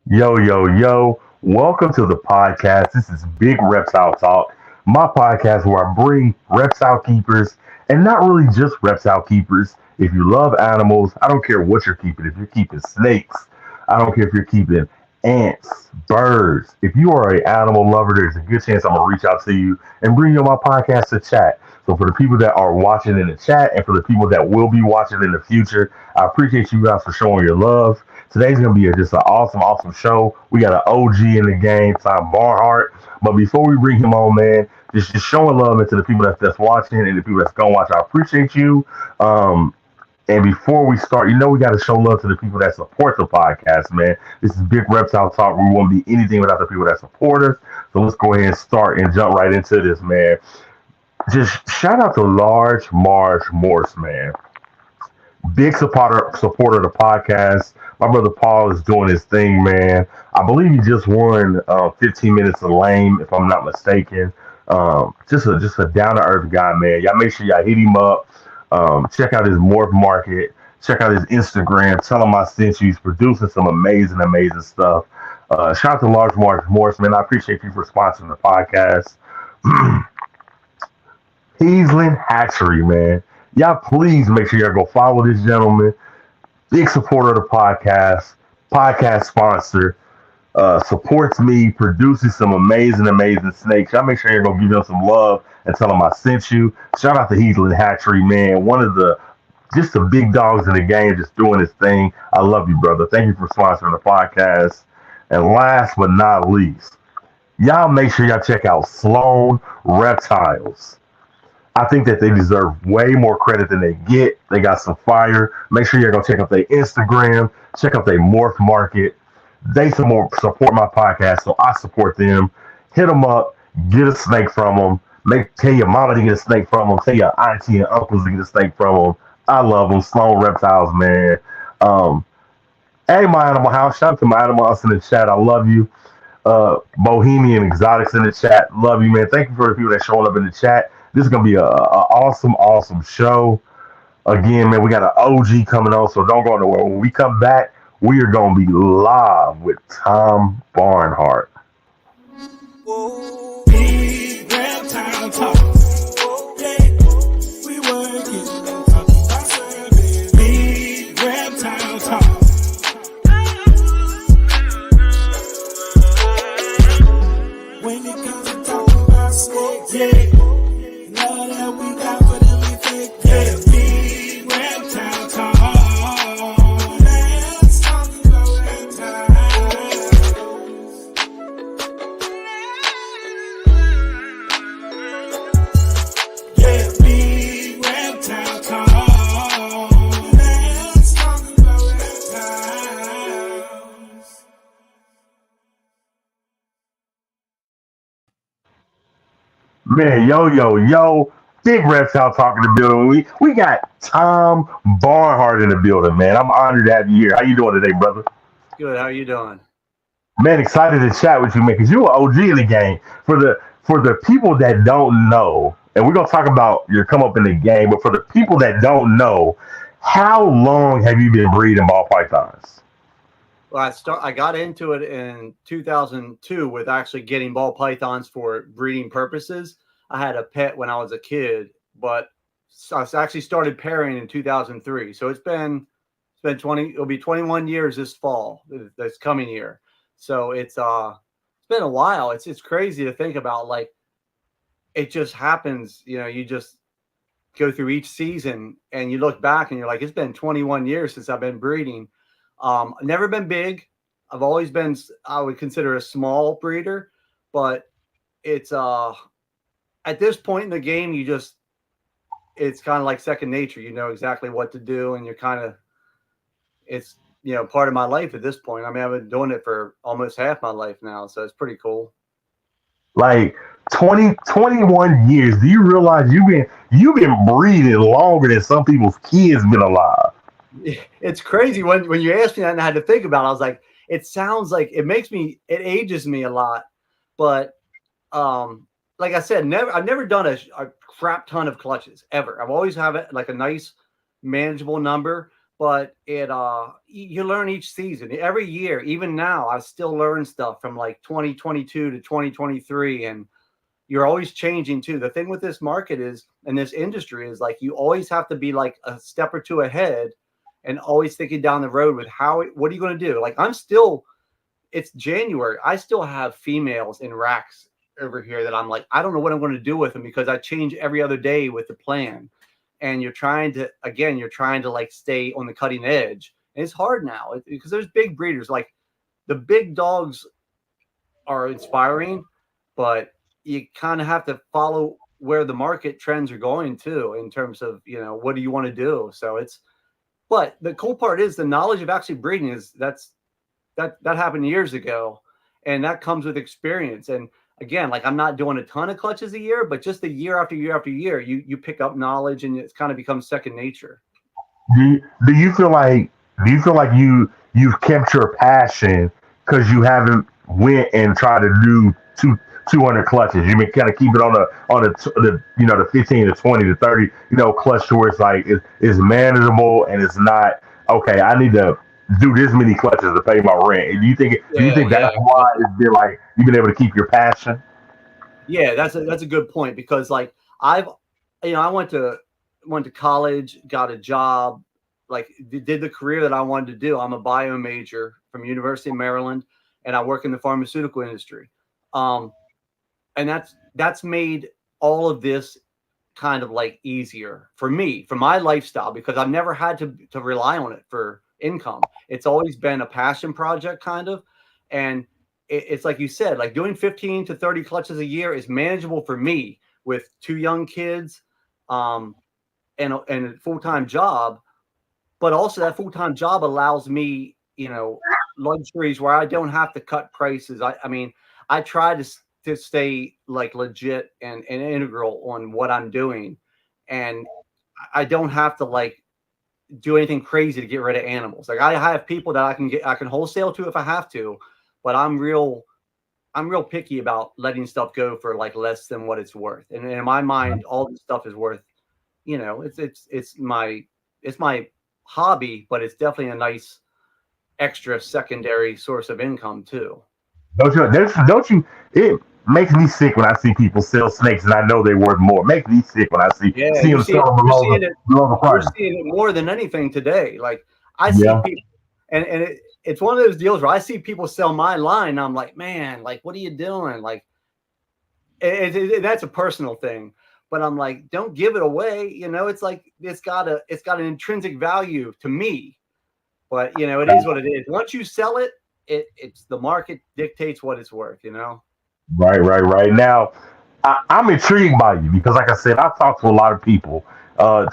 Yo, yo, yo. Welcome to the podcast. This is Big Reptile Talk, my podcast where I bring reptile keepers and not really just reptile keepers. If you love animals, I don't care what you're keeping. If you're keeping snakes, I don't care if you're keeping ants, birds. If you are an animal lover, there's a good chance I'm going to reach out to you and bring you on my podcast to chat. So for the people that are watching in the chat and for the people that will be watching in the future, I appreciate you guys for showing your love. Today's gonna be just an awesome, awesome show. We got an OG in the game, Tom Barnhart. But before we bring him on, man, just showing love into the people that's watching and the people that's gonna watch. I appreciate you. Um, and before we start, we got to show love to the people that support the podcast, man. This is Big Reptile Talk. We won't be anything without the people that support us. So let's go ahead and start and jump right into this, man. Just shout out to Large Marge Morse, man. Big supporter of the podcast. My brother Paul is doing his thing, man. I believe he just won 15 minutes of lame, if I'm not mistaken. Just a down to earth guy, man. Y'all make sure y'all hit him up. Check out his Morph Market. Check out his Instagram. Tell him I sent you. He's producing some amazing, amazing stuff. Shout out to Large Marge Morris, man. I appreciate you for sponsoring the podcast. Heasland Hatchery, man. Y'all please make sure y'all go follow this gentleman. Big supporter of the podcast sponsor, supports me, produces some amazing, amazing snakes. Y'all make sure you're gonna give him some love and tell him I sent you. Shout out to Heasland Hatchery, man. One of the just the big dogs in the game, just doing his thing. I love you, brother. Thank you for sponsoring the podcast. And last but not least, y'all make sure y'all check out Sloan Reptiles. I think that they deserve way more credit than they get. They got some fire. Make sure you're gonna check out their Instagram, check out their Morph Market. They support my podcast, so I support them. Hit them up, get a snake from them. Tell your mama to get a snake from them. Tell your auntie and uncles to get a snake from them. I love them. Sloan Reptiles, man. Um, hey, my animal house. Shout out to my animal house in the chat. I love you. Bohemian Exotics in the chat. Love you, man. Thank you for the people that showing up in the chat. This is gonna be a awesome, awesome show. Again, man, we got an OG coming on, so don't go nowhere. When we come back, we are gonna be live with Tom Barnhart. Whoa. Big reptile talk. Yeah, we working. Talking about service. Big reptile talk. When it comes to talking about snakes, yeah. Love that we got for them effect. Yeah, big reptile talk. Let's talk about reptiles. Yeah, big reptile talk. Let's talk about reptiles. Man, yo, yo, yo. Big Reptile talking in the building. We got Tom Barnhart in the building, man. I'm honored to have you here. How you doing today, brother? Good. How you doing? Man, excited to chat with you, man, because you're an OG in the game. For the people that don't know, and we're gonna talk about your come up in the game, but for the people that don't know, how long have you been breeding ball pythons? Well, I got into it in 2002 with actually getting ball pythons for breeding purposes. I had a pet when I was a kid, but I actually started pairing in 2003. So it's been 20. It'll be 21 years this fall, this coming year. So it's been a while. It's crazy to think about. Like it just happens. You just go through each season and you look back and you're like, it's been 21 years since I've been breeding. Never been big. I've always been, I would consider a small breeder, but it's at this point in the game, it's kind of like second nature. You know exactly what to do, and it's part of my life at this point. I mean, I've been doing it for almost half my life now, so it's pretty cool. Like 21 years. Do you realize you've been breeding longer than some people's kids been alive? It's crazy when you asked me that and I had to think about it. I was like, it sounds like it ages me a lot, but like I said, I've never done a crap ton of clutches ever. I've always have it like a nice manageable number, but you learn each season, every year. Even now, I still learn stuff from like 2022 to 2023, and you're always changing too. The thing with this market is, and this industry is, like, you always have to be like a step or two ahead, and always thinking down the road with what are you going to do? Like, it's January. I still have females in racks over here that I'm like, I don't know what I'm going to do with them, because I change every other day with the plan. And you're trying to like stay on the cutting edge. And it's hard now because there's big breeders. Like, the big dogs are inspiring, but you kind of have to follow where the market trends are going too, in terms of, what do you want to do? But the cool part is the knowledge of actually breeding that happened years ago, and that comes with experience. And again, like, I'm not doing a ton of clutches a year, but just the year after year after year, you pick up knowledge, and it's kind of becomes second nature. Do you feel like you've kept your passion because you haven't went and tried to do 200 clutches? You been kind of keep it on the 15 to 20 to 30 clutch to where it's like it's manageable, and it's not okay. I need to do this many clutches to pay my rent. And do you think Yeah, that's why it's been like you've been able to keep your passion? yeah. That's a good point, because like I went to college, got a job, like did the career that I wanted to do. I'm a bio major from University of Maryland, and I work in the pharmaceutical industry. Um, and that's made all of this kind of like easier for me, for my lifestyle, because I've never had to rely on it for income. It's always been a passion project kind of. And it's like you said, like doing 15 to 30 clutches a year is manageable for me with two young kids, um, and a full-time job. But also that full-time job allows me, luxuries where I don't have to cut prices. I mean, I try to stay like legit and integral on what I'm doing. And I don't have to like do anything crazy to get rid of animals. Like, I have people that I can wholesale to if I have to, but I'm real picky about letting stuff go for like less than what it's worth. And in my mind, all this stuff is worth, it's my hobby, but it's definitely a nice extra secondary source of income too. Don't you? It makes me sick when I see people sell snakes, and I know they're worth more. It makes me sick when I see Yeah, see them sell them you're below seeing the it below the you're price. seeing it more than anything today. Like, I see Yeah, people, and it's one of those deals where I see people sell my line, and I'm like, man, like, what are you doing? Like, that's a personal thing, but I'm like, don't give it away. It's like it's got an intrinsic value to me, but it is what it is. Once you sell it, it's the market dictates what it's worth. right, right, right. Now, I'm intrigued by you because, like I said, I've talked to a lot of people. I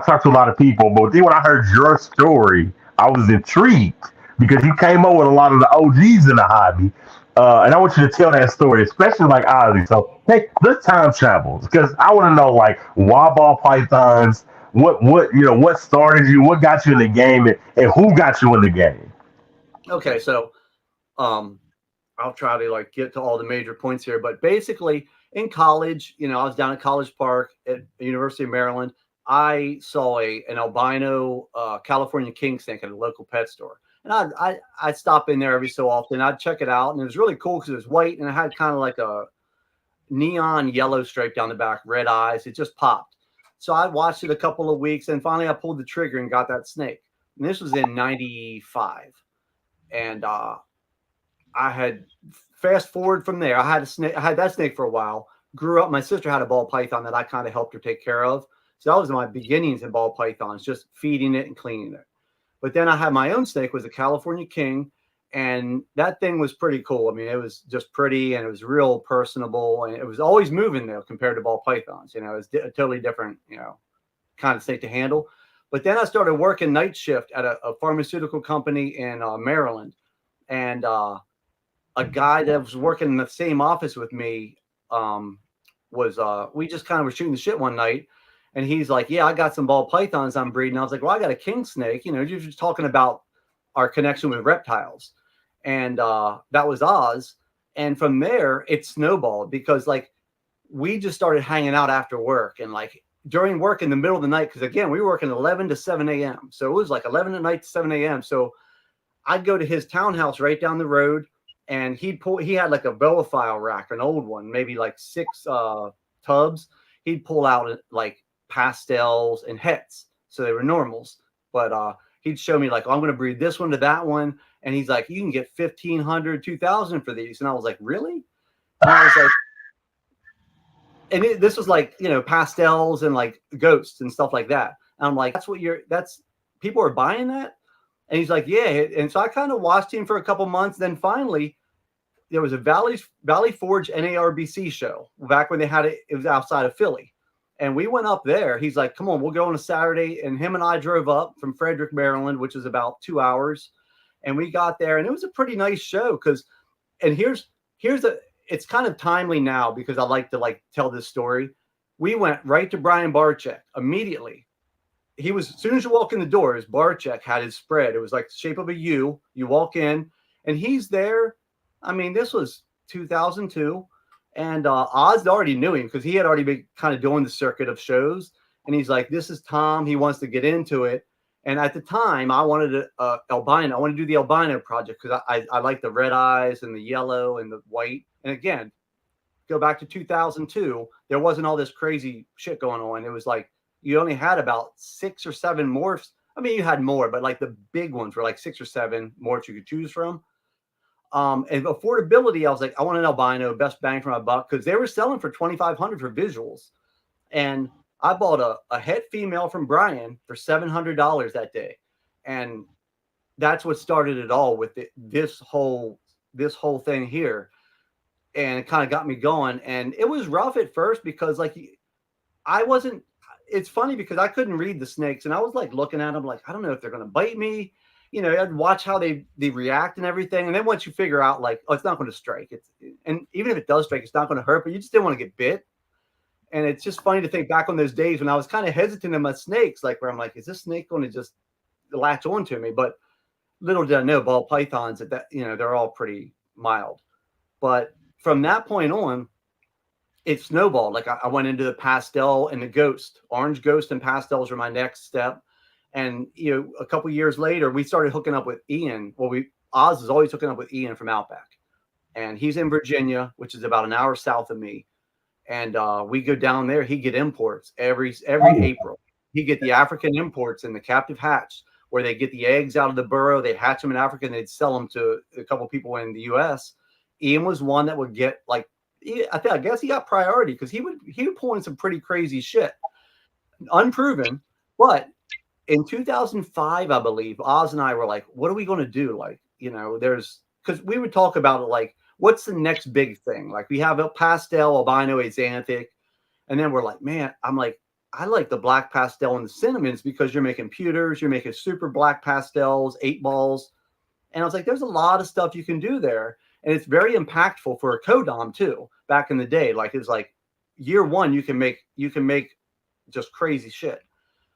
talked to a lot of people, but then when I heard your story, I was intrigued because you came up with a lot of the OGs in the hobby. And I want you to tell that story, especially like Ozzy. So, hey, let's time travel because I want to know like why ball pythons, what started you, what got you in the game, and who got you in the game. Okay, so um I'll try to like get to all the major points here, but basically in college, I was down at College Park at the University of Maryland. I saw an albino California king snake at a local pet store, and I'd stop in there every so often. I'd check it out, and it was really cool because it was white and it had kind of like a neon yellow stripe down the back, red eyes. It just popped. So I watched it a couple of weeks, and finally I pulled the trigger and got that snake. And this was in '95, and I had fast forward from there. I had a snake. I had that snake for a while. Grew up. My sister had a ball python that I kind of helped her take care of. So that was my beginnings in ball pythons, just feeding it and cleaning it. But then I had my own snake, was a California king, and that thing was pretty cool. I mean, it was just pretty, and it was real personable, and it was always moving though compared to ball pythons. It was a totally different, kind of snake to handle. But then I started working night shift at a pharmaceutical company in Maryland, and a guy that was working in the same office with me was we just kind of were shooting the shit one night, and he's like, yeah, I got some ball pythons I'm breeding. I was like, well, I got a king snake. You're just talking about our connection with reptiles, and that was Oz. And from there it snowballed because like we just started hanging out after work, and like during work in the middle of the night, because again, we were working 11 to 7 a.m. So it was like 11 at night to 7 a.m. So I'd go to his townhouse right down the road, and he had like a Velofile rack, an old one, maybe like 6 tubs. He'd pull out like pastels and hets. So they were normals. But he'd show me like, oh, I'm going to breed this one to that one. And he's like, you can get 1,500, 2,000 for these. And I was like, really? And I was like, and this was like, pastels and like ghosts and stuff like that. And I'm like, that's people are buying that. And he's like, yeah. And so I kind of watched him for a couple months. Then finally, there was a Valley Forge NARBC show back when they had it. It was outside of Philly. And we went up there. He's like, come on, we'll go on a Saturday. And him and I drove up from Frederick, Maryland, which is about 2 hours. And we got there, and it was a pretty nice show. It's kind of timely now because I like to tell this story. We went right to Brian Barczyk immediately. As soon as you walk in the doors, Barczyk had his spread. It was like the shape of a U. You walk in, and he's there. I mean, this was 2002, and Oz already knew him because he had already been kind of doing the circuit of shows. And he's like, "This is Tom. He wants to get into it." And at the time, I wanted albino. I wanted to do the albino project because I like the red eyes and the yellow and the white. And again, go back to 2002, there wasn't all this crazy shit going on. It was like you only had about 6 or 7 morphs. I mean, you had more, but like the big ones were like 6 or 7 morphs you could choose from. And affordability, I was like, I want an albino, best bang for my buck, because they were selling for $2,500 for visuals. And I bought a het female from Brian for $700 that day. And that's what started it all with this whole thing here. And it kind of got me going. And it was rough at first because it's funny because I couldn't read the snakes. And I was like looking at them like, I don't know if they're going to bite me. I'd watch how they react and everything. And then once you figure out like, oh, it's not going to strike. And even if it does strike, it's not going to hurt, but you just didn't want to get bit. And it's just funny to think back on those days when I was kind of hesitant in my snakes, like where I'm like, is this snake going to just latch onto me? But little did I know ball pythons that they're all pretty mild. But from that point on, it snowballed. Like I went into the pastel and the ghost. Orange ghost and pastels were my next step. And a couple years later, we started hooking up with Ian. Well, Oz is always hooking up with Ian from Outback, and he's in Virginia, which is about an hour south of me. And we go down there. He get imports every April. He get the African imports in the captive hatch, where they get the eggs out of the burrow, they hatch them in Africa, and they'd sell them to a couple people in the U.S. Ian was one that would get I guess he got priority because he would pull in some pretty crazy shit, unproven. But in 2005, I believe, Oz and I were like, what are we going to do? Because we would talk about it like, what's the next big thing? Like we have a pastel, albino, axanthic. And then we're like, man, I like the black pastel and the cinnamons because you're making pewters, you're making super black pastels, 8 balls. And I was like, there's a lot of stuff you can do there. And it's very impactful for a codom too. Back in the day, like it was like year one, you can make just crazy shit.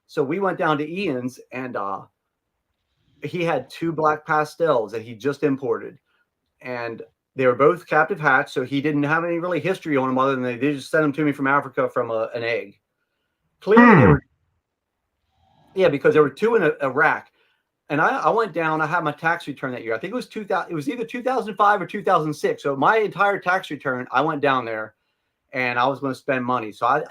So we went down to Ian's, and he had 2 black pastels that he just imported, and they were both captive hatch. So he didn't have any really history on them other than they just sent them to me from Africa from an egg. Clearly they were, because there were 2 in a rack. And I went down, I had my tax return that year. I think it was 2000. It was either 2005 or 2006. So my entire tax return, I went down there and I was going to spend money. So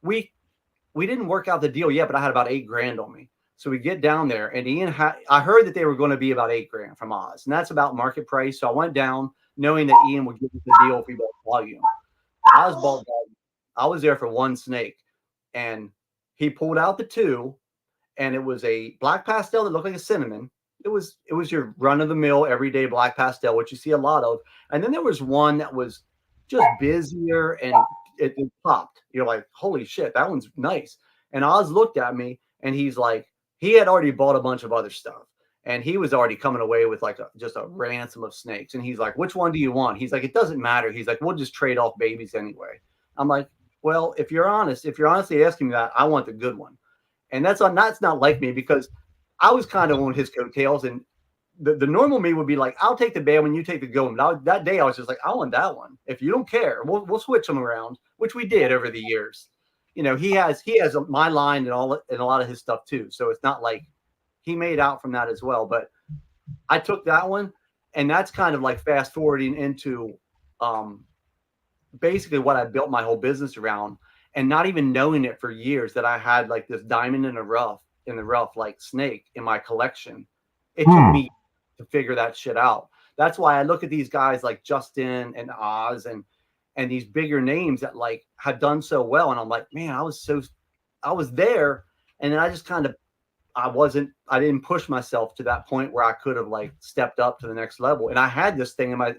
we didn't work out the deal yet, but I had about $8,000 on me. So we get down there, and Ian I heard that they were going to be about $8,000 from Oz, and that's about market price. So I went down knowing that Ian would give us the deal if we bought volume. Oz bought volume. I was there for 1 snake, and he pulled out the 2, and it was a black pastel that looked like a cinnamon. It was your run of the mill everyday black pastel, which you see a lot of. And then there was one that was just busier, and it popped. You're like, holy shit, that one's nice. And Oz looked at me, and he's like, he had already bought a bunch of other stuff, and he was already coming away with like just a ransom of snakes. And he's like, which one do you want? He's like, it doesn't matter. He's like, we'll just trade off babies anyway. I'm like, well, if you're honestly asking me that, I want the good one. And that's not like me, because I was kind of on his coattails, and the normal me would be like, I'll take the bad one, you take the good one. That day I was just like, I want that one. If you don't care, we'll switch them around, which we did over the years. he has my line and a lot of his stuff too. So it's not like he made out from that as well. But I took that one, and that's kind of like fast forwarding into basically what I built my whole business around, and not even knowing it for years that I had like this diamond in the rough like snake in my collection. It took me to figure that shit out. That's why I look at these guys like Justin and Oz and these bigger names that like have done so well, and I'm like, man, I was there, and then I just kind of I didn't push myself to that point where I could have like stepped up to the next level. And I had this thing in my,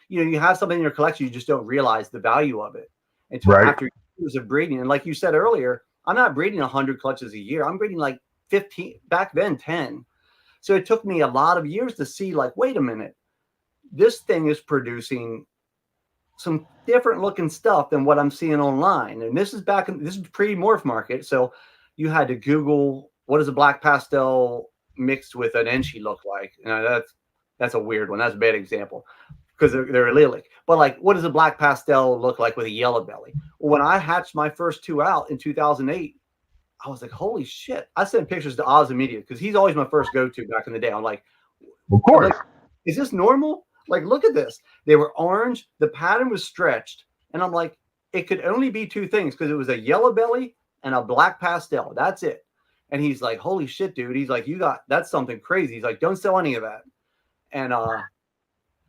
you have something in your collection, you just don't realize the value of it until after years of breeding. And like you said earlier, I'm not breeding 100 clutches a year. I'm breeding like 15, back then 10. So it took me a lot of years to see like, wait a minute, this thing is producing some different looking stuff than what I'm seeing online. And this is pre-morph market. So you had to Google, what does a black pastel mixed with an enchi look like? That's a weird one. That's a bad example because they're allelic. But like, what does a black pastel look like with a yellow belly? Well, when I hatched my first two out in 2008, I was like, holy shit. I sent pictures to Oz immediately because he's always my first go-to back in the day. I'm like, of course. Is this normal? Like, look at this. They were orange. The pattern was stretched. And I'm like, it could only be two things because it was a yellow belly and a black pastel. That's it. And he's like, holy shit, dude. He's like, that's something crazy. He's like, don't sell any of that. And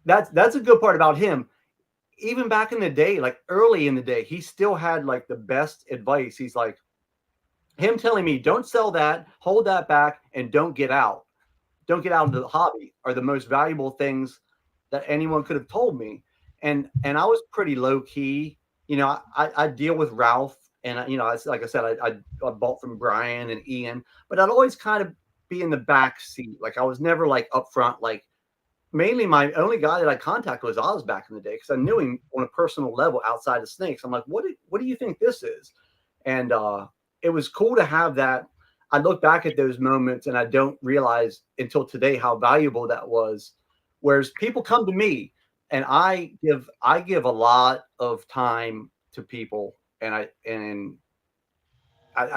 that's a good part about him. Even back in the day, like early in the day, he still had like the best advice. He's like, him telling me, don't sell that, hold that back, and don't get out. Don't get out of the hobby are the most valuable things that anyone could have told me. And I was pretty low key. I deal with Ralph, and like I said, I bought from Brian and Ian, but I'd always kind of be in the back seat. Like I was never like up front. Like mainly my only guy that I contacted was Oz back in the day because I knew him on a personal level outside of snakes. I'm like, what do you think this is? And it was cool to have that. I look back at those moments and I don't realize until today how valuable that was. Whereas people come to me and I give a lot of time to people, and I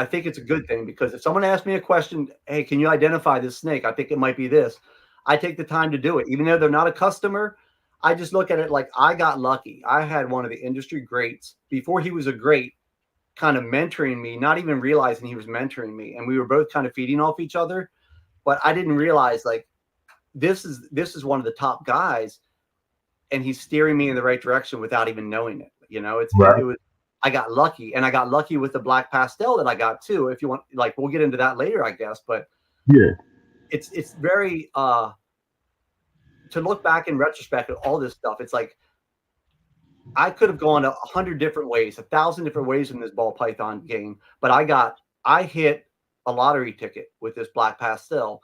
think it's a good thing because if someone asks me a question, hey, can you identify this snake? I think it might be this. I take the time to do it. Even though they're not a customer, I just look at it like I got lucky. I had one of the industry greats before he was a great kind of mentoring me, not even realizing he was mentoring me. And we were both kind of feeding off each other, but I didn't realize like, this is one of the top guys and he's steering me in the right direction without even knowing it. I got lucky, and I got lucky with the black pastel that I got too. If you want, like, we'll get into that later, I guess, but yeah, it's very, to look back in retrospect at all this stuff. It's like, I could have gone 100 different ways, 1,000 different ways in this ball python game, but I hit a lottery ticket with this black pastel.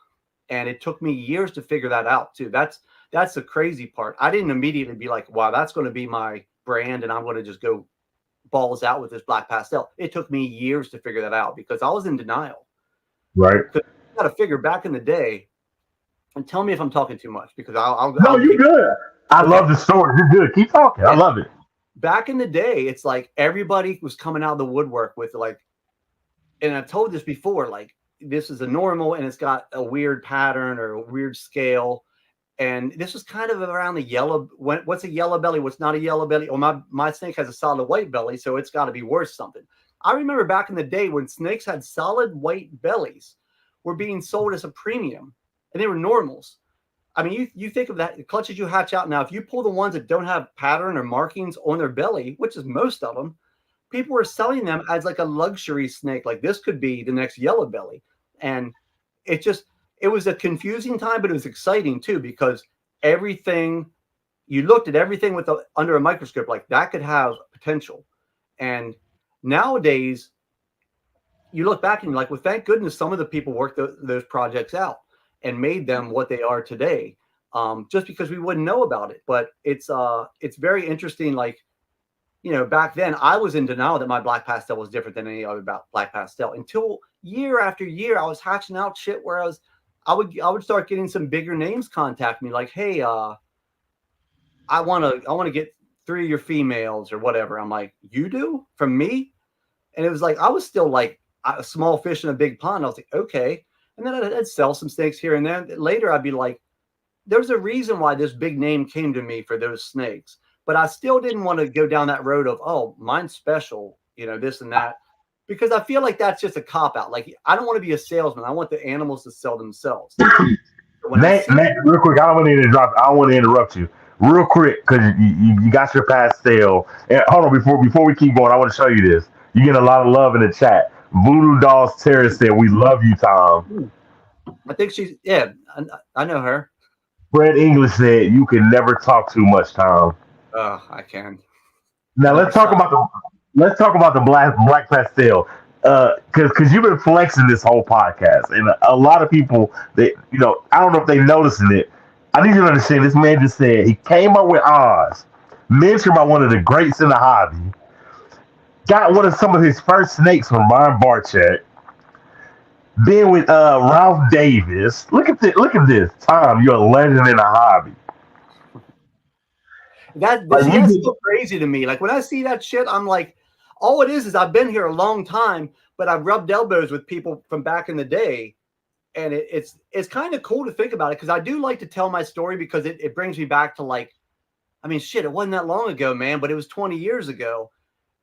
And it took me years to figure that out too. That's the crazy part. I didn't immediately be like, wow, that's going to be my brand and I'm going to just go balls out with this black pastel. It took me years to figure that out because I was in denial. Right. You got to figure back in the day, and tell me if I'm talking too much because No, you're good. I love the story. You're good. Keep talking. I love it. Back in the day, it's like everybody was coming out of the woodwork with like, and I've told this before, like, this is a normal and it's got a weird pattern or a weird scale. And this was kind of around the yellow. What's a yellow belly? What's not a yellow belly? Oh, my snake has a solid white belly, so it's got to be worth something. I remember back in the day when snakes had solid white bellies were being sold as a premium and they were normals. I mean, you think of that, the clutches you hatch out now, if you pull the ones that don't have pattern or markings on their belly, which is most of them, people were selling them as like a luxury snake. Like this could be the next yellow belly. And it was a confusing time, but it was exciting too, because you looked at everything under a microscope, like that could have potential. And nowadays you look back and you're like, well, thank goodness some of the people worked those projects out and made them what they are today. Just because we wouldn't know about it. But it's very interesting. Like, back then I was in denial that my black pastel was different than any other black pastel until year after year I was hatching out shit where I would start getting some bigger names contact me like, hey, I want to get 3 of your females or whatever. I'm like, you do? From me? And it was like, I was still like a small fish in a big pond. I was like, okay. And then I'd sell some snakes here and then. Later, I'd be like, there's a reason why this big name came to me for those snakes. But I still didn't want to go down that road of, oh, mine's special, this and that, because I feel like that's just a cop out. Like, I don't want to be a salesman. I want the animals to sell themselves. When I see, Nate, real quick, I don't want to interrupt you. Real quick, because you got your pastel. And hold on, before we keep going, I want to show you this. You get a lot of love in the chat. Voodoo Dolls Terrace said, "We love you, Tom." I think yeah, I know her. Fred English said, "You can never talk too much, Tom." I can. I Now never stop. let's talk about the black pastel. Because you've been flexing this whole podcast, and a lot of people that I don't know if they noticing it. I need you to understand. This man just said he came up with Oz, mentioned by one of the greats in the hobby, got some of his first snakes from Ron Barchek, been with Ralph Davis. Look at this, Tom. You're a legend in the hobby. Like See, you that's just so crazy to me. Like when I see that shit, I'm like, all it is I've been here a long time, but I've rubbed elbows with people from back in the day. And it's kind of cool to think about it, because I do like to tell my story, because it brings me back to, like, I mean, shit, it wasn't that long ago, man, but it was 20 years ago.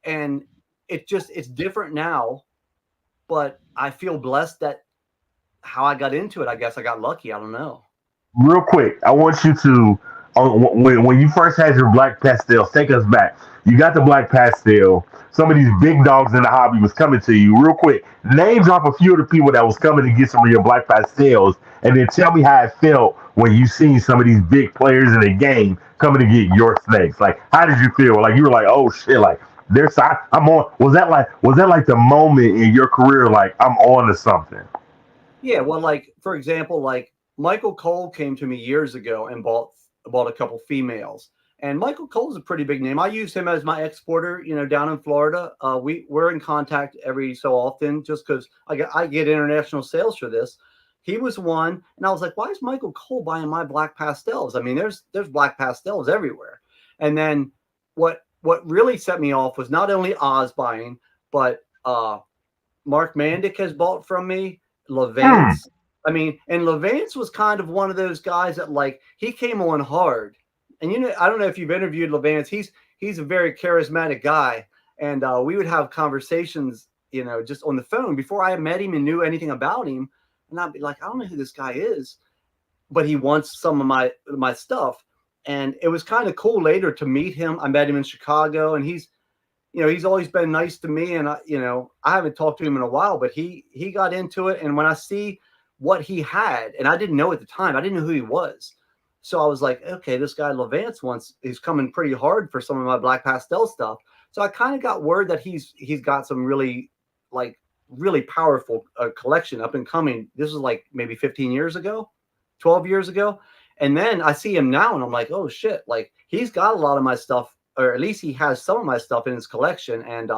And it's different now, but I feel blessed that how I got into it. I guess I got lucky. I don't know. real quick, I want you to when you first had your black pastels, take us back. You got the black pastel. Some of these big dogs in the hobby was coming to you. Real quick, name drop a few of the people that was coming to get some of your black pastels, and then tell me how it felt when you seen some of these big players in the game coming to get your snakes. Like, how did you feel? Like you were like, oh shit, like I'm on. Was that like the moment in your career, like I'm on to something? Yeah, well, like for example, like Michael Cole came to me years ago and bought a couple females. And Michael Cole's a pretty big name. I use him as my exporter, down in Florida. We're in contact every so often, just because I get international sales for this. He was one, and I was like, why is Michael Cole buying my black pastels? I mean, there's black pastels everywhere. And then what really set me off was not only Oz buying, but Mark Mandic has bought from me. Hmm. Levance. I mean, and Levance was kind of one of those guys that, like, he came on hard. And I don't know if you've interviewed Levance. He's a very charismatic guy, and we would have conversations, just on the phone before I met him and knew anything about him. And I'd be like, I don't know who this guy is, but he wants some of my stuff. And it was kind of cool later to meet him. I met him in Chicago, and he's always been nice to me. And I haven't talked to him in a while, but he got into it. And when I see what he had, and I didn't know at the time, I didn't know who he was. So I was like, okay, this guy Levance he's coming pretty hard for some of my black pastel stuff. So I kind of got word that he's got some really, like, really powerful collection up and coming. This was like maybe 15 years ago, 12 years ago. And then I see him now and I'm like, oh shit, like he's got a lot of my stuff, or at least he has some of my stuff in his collection. And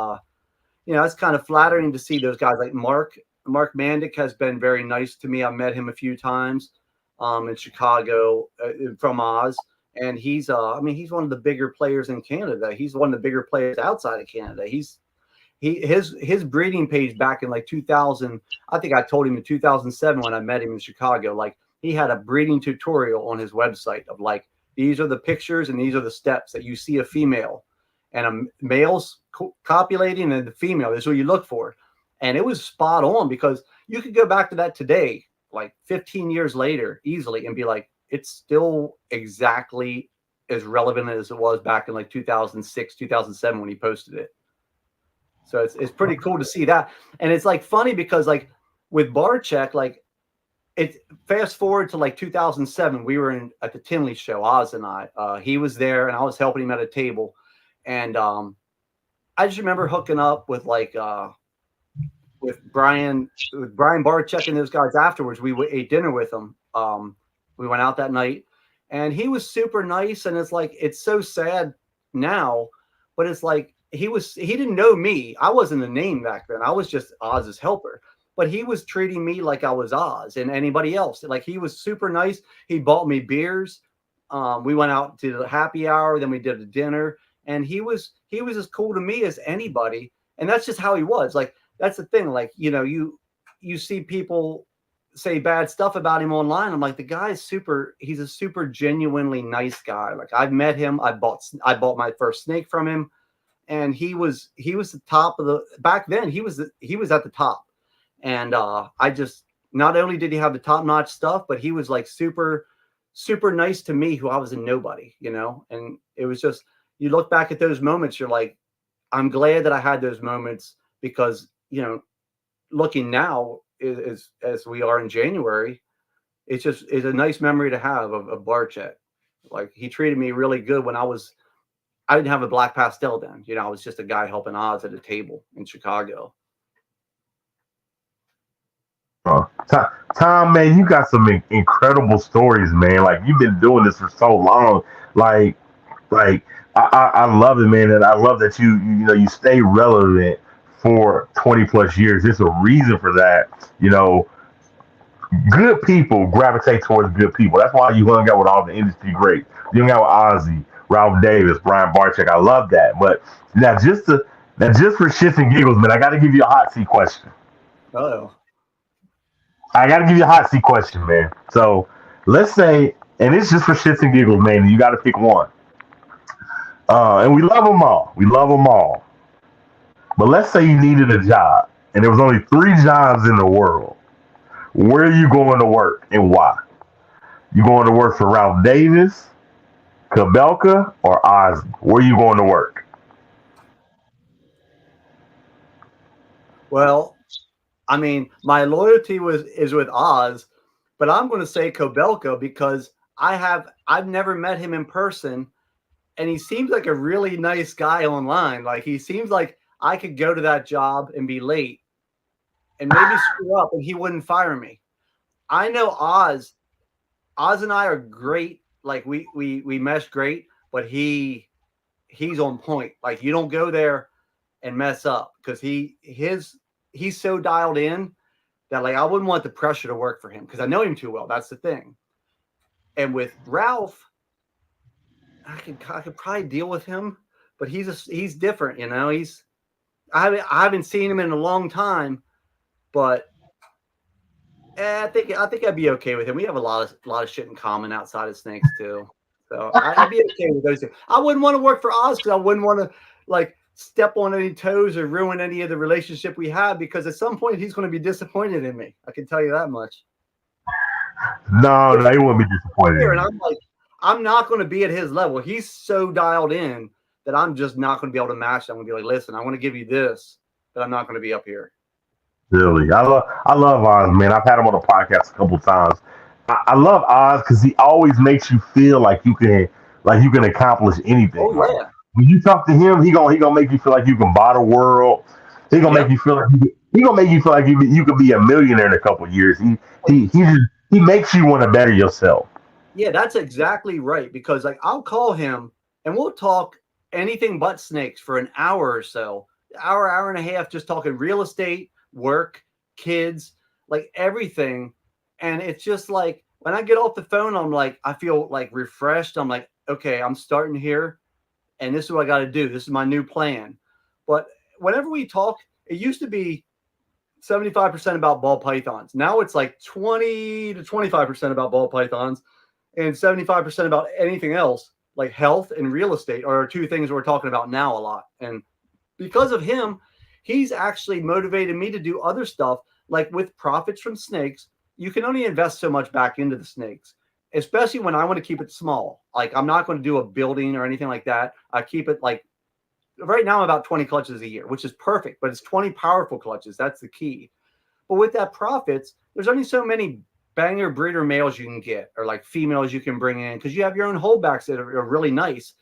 it's kind of flattering to see those guys like Mark Mandic has been very nice to me. I met him a few times in Chicago from Oz, and he's one of the bigger players in Canada. He's one of the bigger players outside of Canada. His breeding page back in like 2000. I think I told him in 2007 when I met him in Chicago. Like he had a breeding tutorial on his website of like, these are the pictures and these are the steps that you see a female and a male's copulating, and the female, this is what you look for. And it was spot on, because you could go back to that today, like 15 years later, easily, and be like, it's still exactly as relevant as it was back in like 2006, 2007 when he posted it. So it's pretty cool to see that. And it's like funny because like with Barchek, like it fast forward to like 2007, we were at the Tinley show, Oz and I. He was there and I was helping him at a table. And I just remember hooking up with like with Brian Barchek and those guys afterwards. We ate dinner with them. We went out that night, and he was super nice. And it's like, it's so sad now, but it's like he didn't know me. I wasn't a name back then. I was just Oz's helper, but he was treating me like I was Oz and anybody else. Like he was super nice. He bought me beers. We went out to the happy hour, then we did a dinner, and he was as cool to me as anybody. And that's just how he was. Like, that's the thing. Like, you see people say bad stuff about him online. I'm like, the guy is he's a super genuinely nice guy. Like, I've met him. I bought my first snake from him, and he was the top of back then he was at the top. And I just, not only did he have the top notch stuff, but he was like super, super nice to me, who I was a nobody, and it was just, you look back at those moments, you're like, I'm glad that I had those moments, because, looking now is as we are in January, it's a nice memory to have of Barchet. Like, he treated me really good when I didn't have a black pastel then. I was just a guy helping Oz at a table in Chicago. Tom, man, you got some incredible stories, man. Like, you've been doing this for so long. Like I love it, man, and I love that you stay relevant for 20 plus years. There's a reason for that. Good people gravitate towards good people. That's why you hung out with all the industry greats. You hung out with Ozzy, Ralph Davis, Brian Barczyk. I love that. But now, just for shits and giggles, man, I got to give you a hot seat question. Oh. I got to give you a hot seat question, man. So let's say, and it's just for shits and giggles, man. You got to pick one. And we love them all. We love them all. But let's say you needed a job, and there was only 3 jobs in the world. Where are you going to work, and why? You going to work for Ralph Davis, Kabelka, or Ozzy? Where are you going to work? Well, I mean, my loyalty is with Oz, but I'm going to say Kabelka, because I've never met him in person, and he seems like a really nice guy online. Like, he seems like I could go to that job and be late and maybe screw up, and he wouldn't fire me. I know Oz and I are great. Like, we mesh great, but he's on point. Like, you don't go there and mess up, because he's so dialed in that, like, I wouldn't want the pressure to work for him, because I know him too well. That's the thing. And with Ralph, I could probably deal with him, but he's different. I haven't seen him in a long time, but I think I'd be okay with him. We have a lot of shit in common outside of snakes too, so I'd be okay with those two. I wouldn't want to work for Oz, because I wouldn't want to, like, step on any toes or ruin any of the relationship we have, because at some point he's going to be disappointed in me. I can tell you that much. No, he wouldn't be disappointed. And I'm like, I'm not going to be at his level. He's so dialed in that I'm just not going to be able to match it. I'm going to be like, listen, I want to give you this, but I'm not going to be up here. Really, I love Oz, man. I've had him on the podcast a couple times. I love Oz because he always makes you feel like you can accomplish anything. Oh, yeah. Like, when you talk to him, he gonna make you feel like you can buy the world. He gonna make you feel like you could be a millionaire in a couple of years. He makes you want to better yourself. Yeah, that's exactly right. Because, like, I'll call him and we'll talk anything but snakes for an hour or so, hour and a half, just talking real estate, work, kids, like everything. And it's just like, when I get off the phone, I'm like, I feel like refreshed. I'm like, okay, I'm starting here, and this is what I got to do. This is my new plan. But whenever we talk, it used to be 75% about ball pythons. Now it's like 20 to 25% about ball pythons and 75% about anything else, like health and real estate are 2 things we're talking about now a lot. And because of him, he's actually motivated me to do other stuff, like with profits from snakes. You can only invest so much back into the snakes, especially when I want to keep it small. Like, I'm not going to do a building or anything like that. I keep it like, right now I'm about 20 clutches a year, which is perfect, but it's 20 powerful clutches. That's the key. But with that profits, there's only so many banger breeder males you can get, or like females you can bring in, because you have your own holdbacks that are really nice.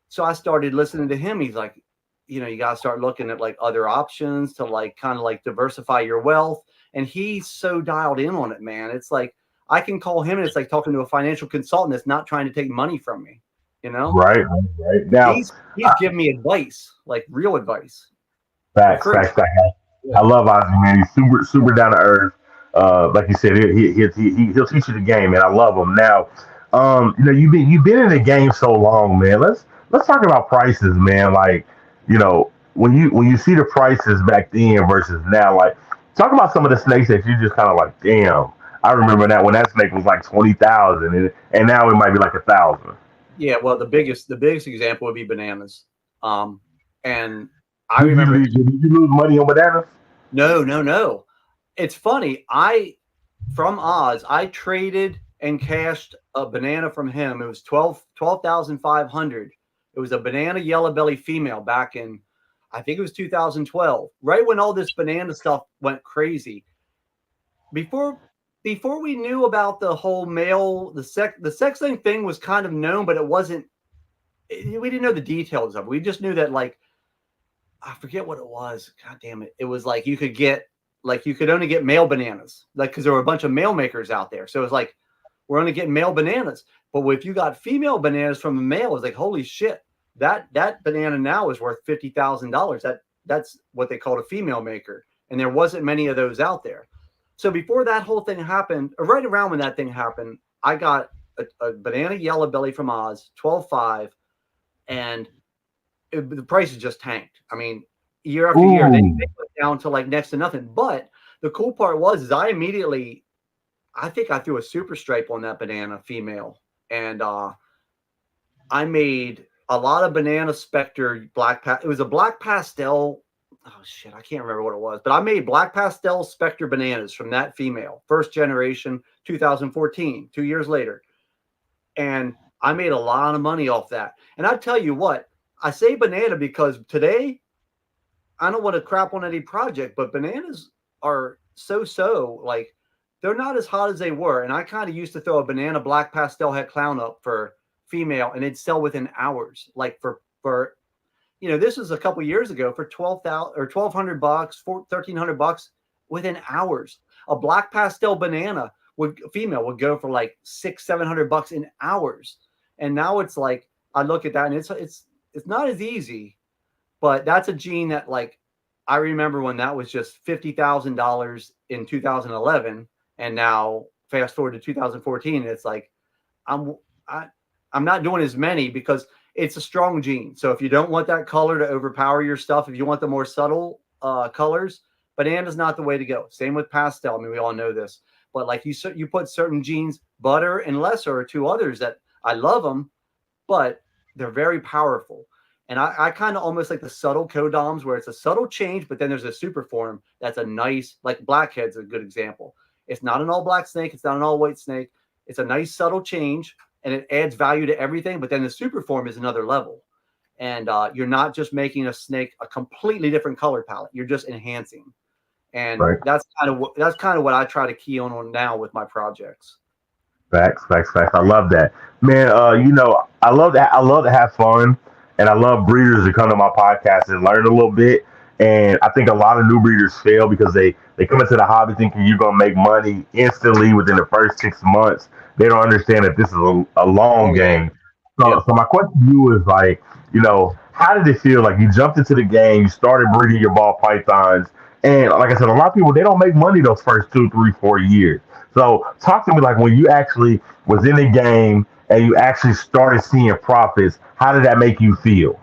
So I started listening to him. He's like, you got to start looking at like other options to like kind of like diversify your wealth. And he's so dialed in on it, man. It's like, I can call him and it's like talking to a financial consultant that's not trying to take money from me, Right. Now, he's giving me advice, like real advice. Facts. I love Ozzy, man. He's super down to earth. Like you said, he'll teach you the game, man. I love him. Now, you've been in the game so long, man. Let's talk about prices, man. Like, when you see the prices back then versus now, like talk about some of the snakes that you just kind of like, damn. I remember that when that snake was like 20,000, and now it might be like 1,000. Yeah, well, the biggest example would be bananas. And I Did you remember did you lose money on bananas? no, no, no. It's funny. I from Oz, I traded and cashed a banana from him. It was 12,500. It was a banana yellow belly female back in, I think it was 2012, right when all this banana stuff went crazy. Before before we knew about the whole male, the sex thing was kind of known, but it wasn't. We didn't know the details of it. We just knew that like I forget what it was. God damn it! It was like you could only get male bananas, like because there were a bunch of male makers out there. So it was like we're only getting male bananas. But if you got female bananas from a male, it's like holy shit, that banana now is worth $50,000. That's what they called a female maker, and there wasn't many of those out there. So before that whole thing happened, or right around when that thing happened, I got a banana yellow belly from Oz, 12.5, and the prices just tanked. I mean, year after year, they Ooh, went down to like next to nothing. But the cool part was, is I think I threw a super stripe on that banana female, and I made a lot of banana specter it was a black pastel. Oh shit, I can't remember what it was, but I made black pastel specter bananas from that female, first generation, 2014, 2 years later, and I made a lot of money off that. And I tell you what, I say banana because today I don't want to crap on any project, but bananas are so like they're not as hot as they were. And I kind of used to throw a banana black pastel head clown up for female, and it'd sell within hours. Like for this was a couple years ago for 12,000 or $1,200, 1,300 bucks within hours. A black pastel banana female would go for like 600-700 bucks in hours. And now it's like I look at that and it's not as easy, but that's a gene that like I remember when that was just $50,000 in 2011, and now fast forward to 2014, it's like I'm I, I'm not doing as many because it's a strong gene. So if you don't want that color to overpower your stuff, if you want the more subtle colors, banana's not the way to go. Same with pastel. I mean, we all know this, but like you put certain genes, butter and lesser are two others that I love them, but they're very powerful. And I kind of almost like the subtle codoms where it's a subtle change, but then there's a super form that's a nice, like blackhead's a good example. It's not an all black snake. It's not an all white snake. It's a nice subtle change and it adds value to everything. But then the super form is another level. And you're not just making a snake a completely different color palette. You're just enhancing. And right. that's kind of what I try to key on now with my projects. Facts, facts, facts. I love that, man. I love that. I love to have fun, and I love breeders to come to my podcast and learn a little bit. And I think a lot of new breeders fail because they come into the hobby thinking you're gonna make money instantly within the first 6 months. They don't understand that this is a long Oh yeah. game. Yep. So my question to you is like, how did it feel? Like you jumped into the game, you started breeding your ball pythons, and like I said, a lot of people they don't make money those first 2, 3, 4 years. So talk to me like when you actually was in the game and you actually started seeing profits. How did that make you feel?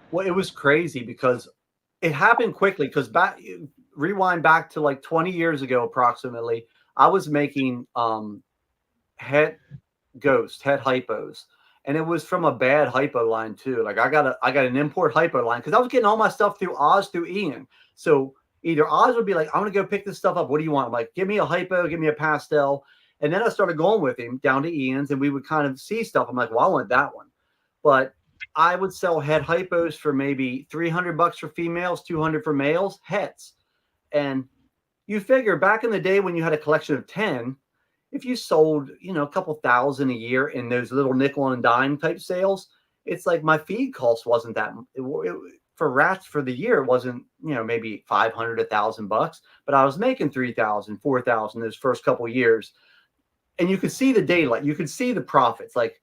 Well, it was crazy because it happened quickly. Because rewind back to like 20 years ago, approximately, I was making het het hypos, and it was from a bad hypo line too. Like I got an import hypo line because I was getting all my stuff through Oz through Ian. So either Oz would be like, I'm gonna go pick this stuff up. What do you want? I'm like, give me a hypo, give me a pastel. And then I started going with him down to Ian's, and we would kind of see stuff. I'm like, well, I want that one. But I would sell het hypos for maybe 300 bucks for females, 200 for males, hets. And you figure back in the day when you had a collection of 10, if you sold, a couple thousand a year in those little nickel and dime type sales, it's like my feed cost wasn't that for rats for the year. It wasn't, maybe 500, $1,000 but I was making 3,000, 4,000 those first couple years. And you could see the daylight, you could see the profits, like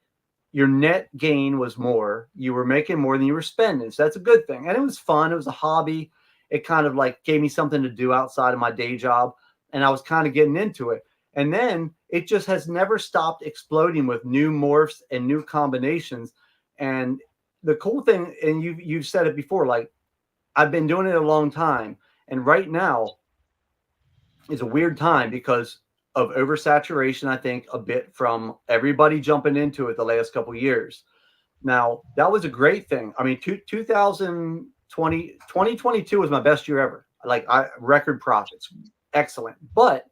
your net gain was more, you were making more than you were spending. So that's a good thing. And it was fun. It was a hobby. It kind of like gave me something to do outside of my day job. And I was kind of getting into it. And then it just has never stopped exploding with new morphs and new combinations. And the cool thing, and you've said it before, like I've been doing it a long time. And right now is a weird time because of oversaturation, I think, a bit from everybody jumping into it the last couple of years. Now, that was a great thing. I mean, 2022 was my best year ever. Like record profits. Excellent. But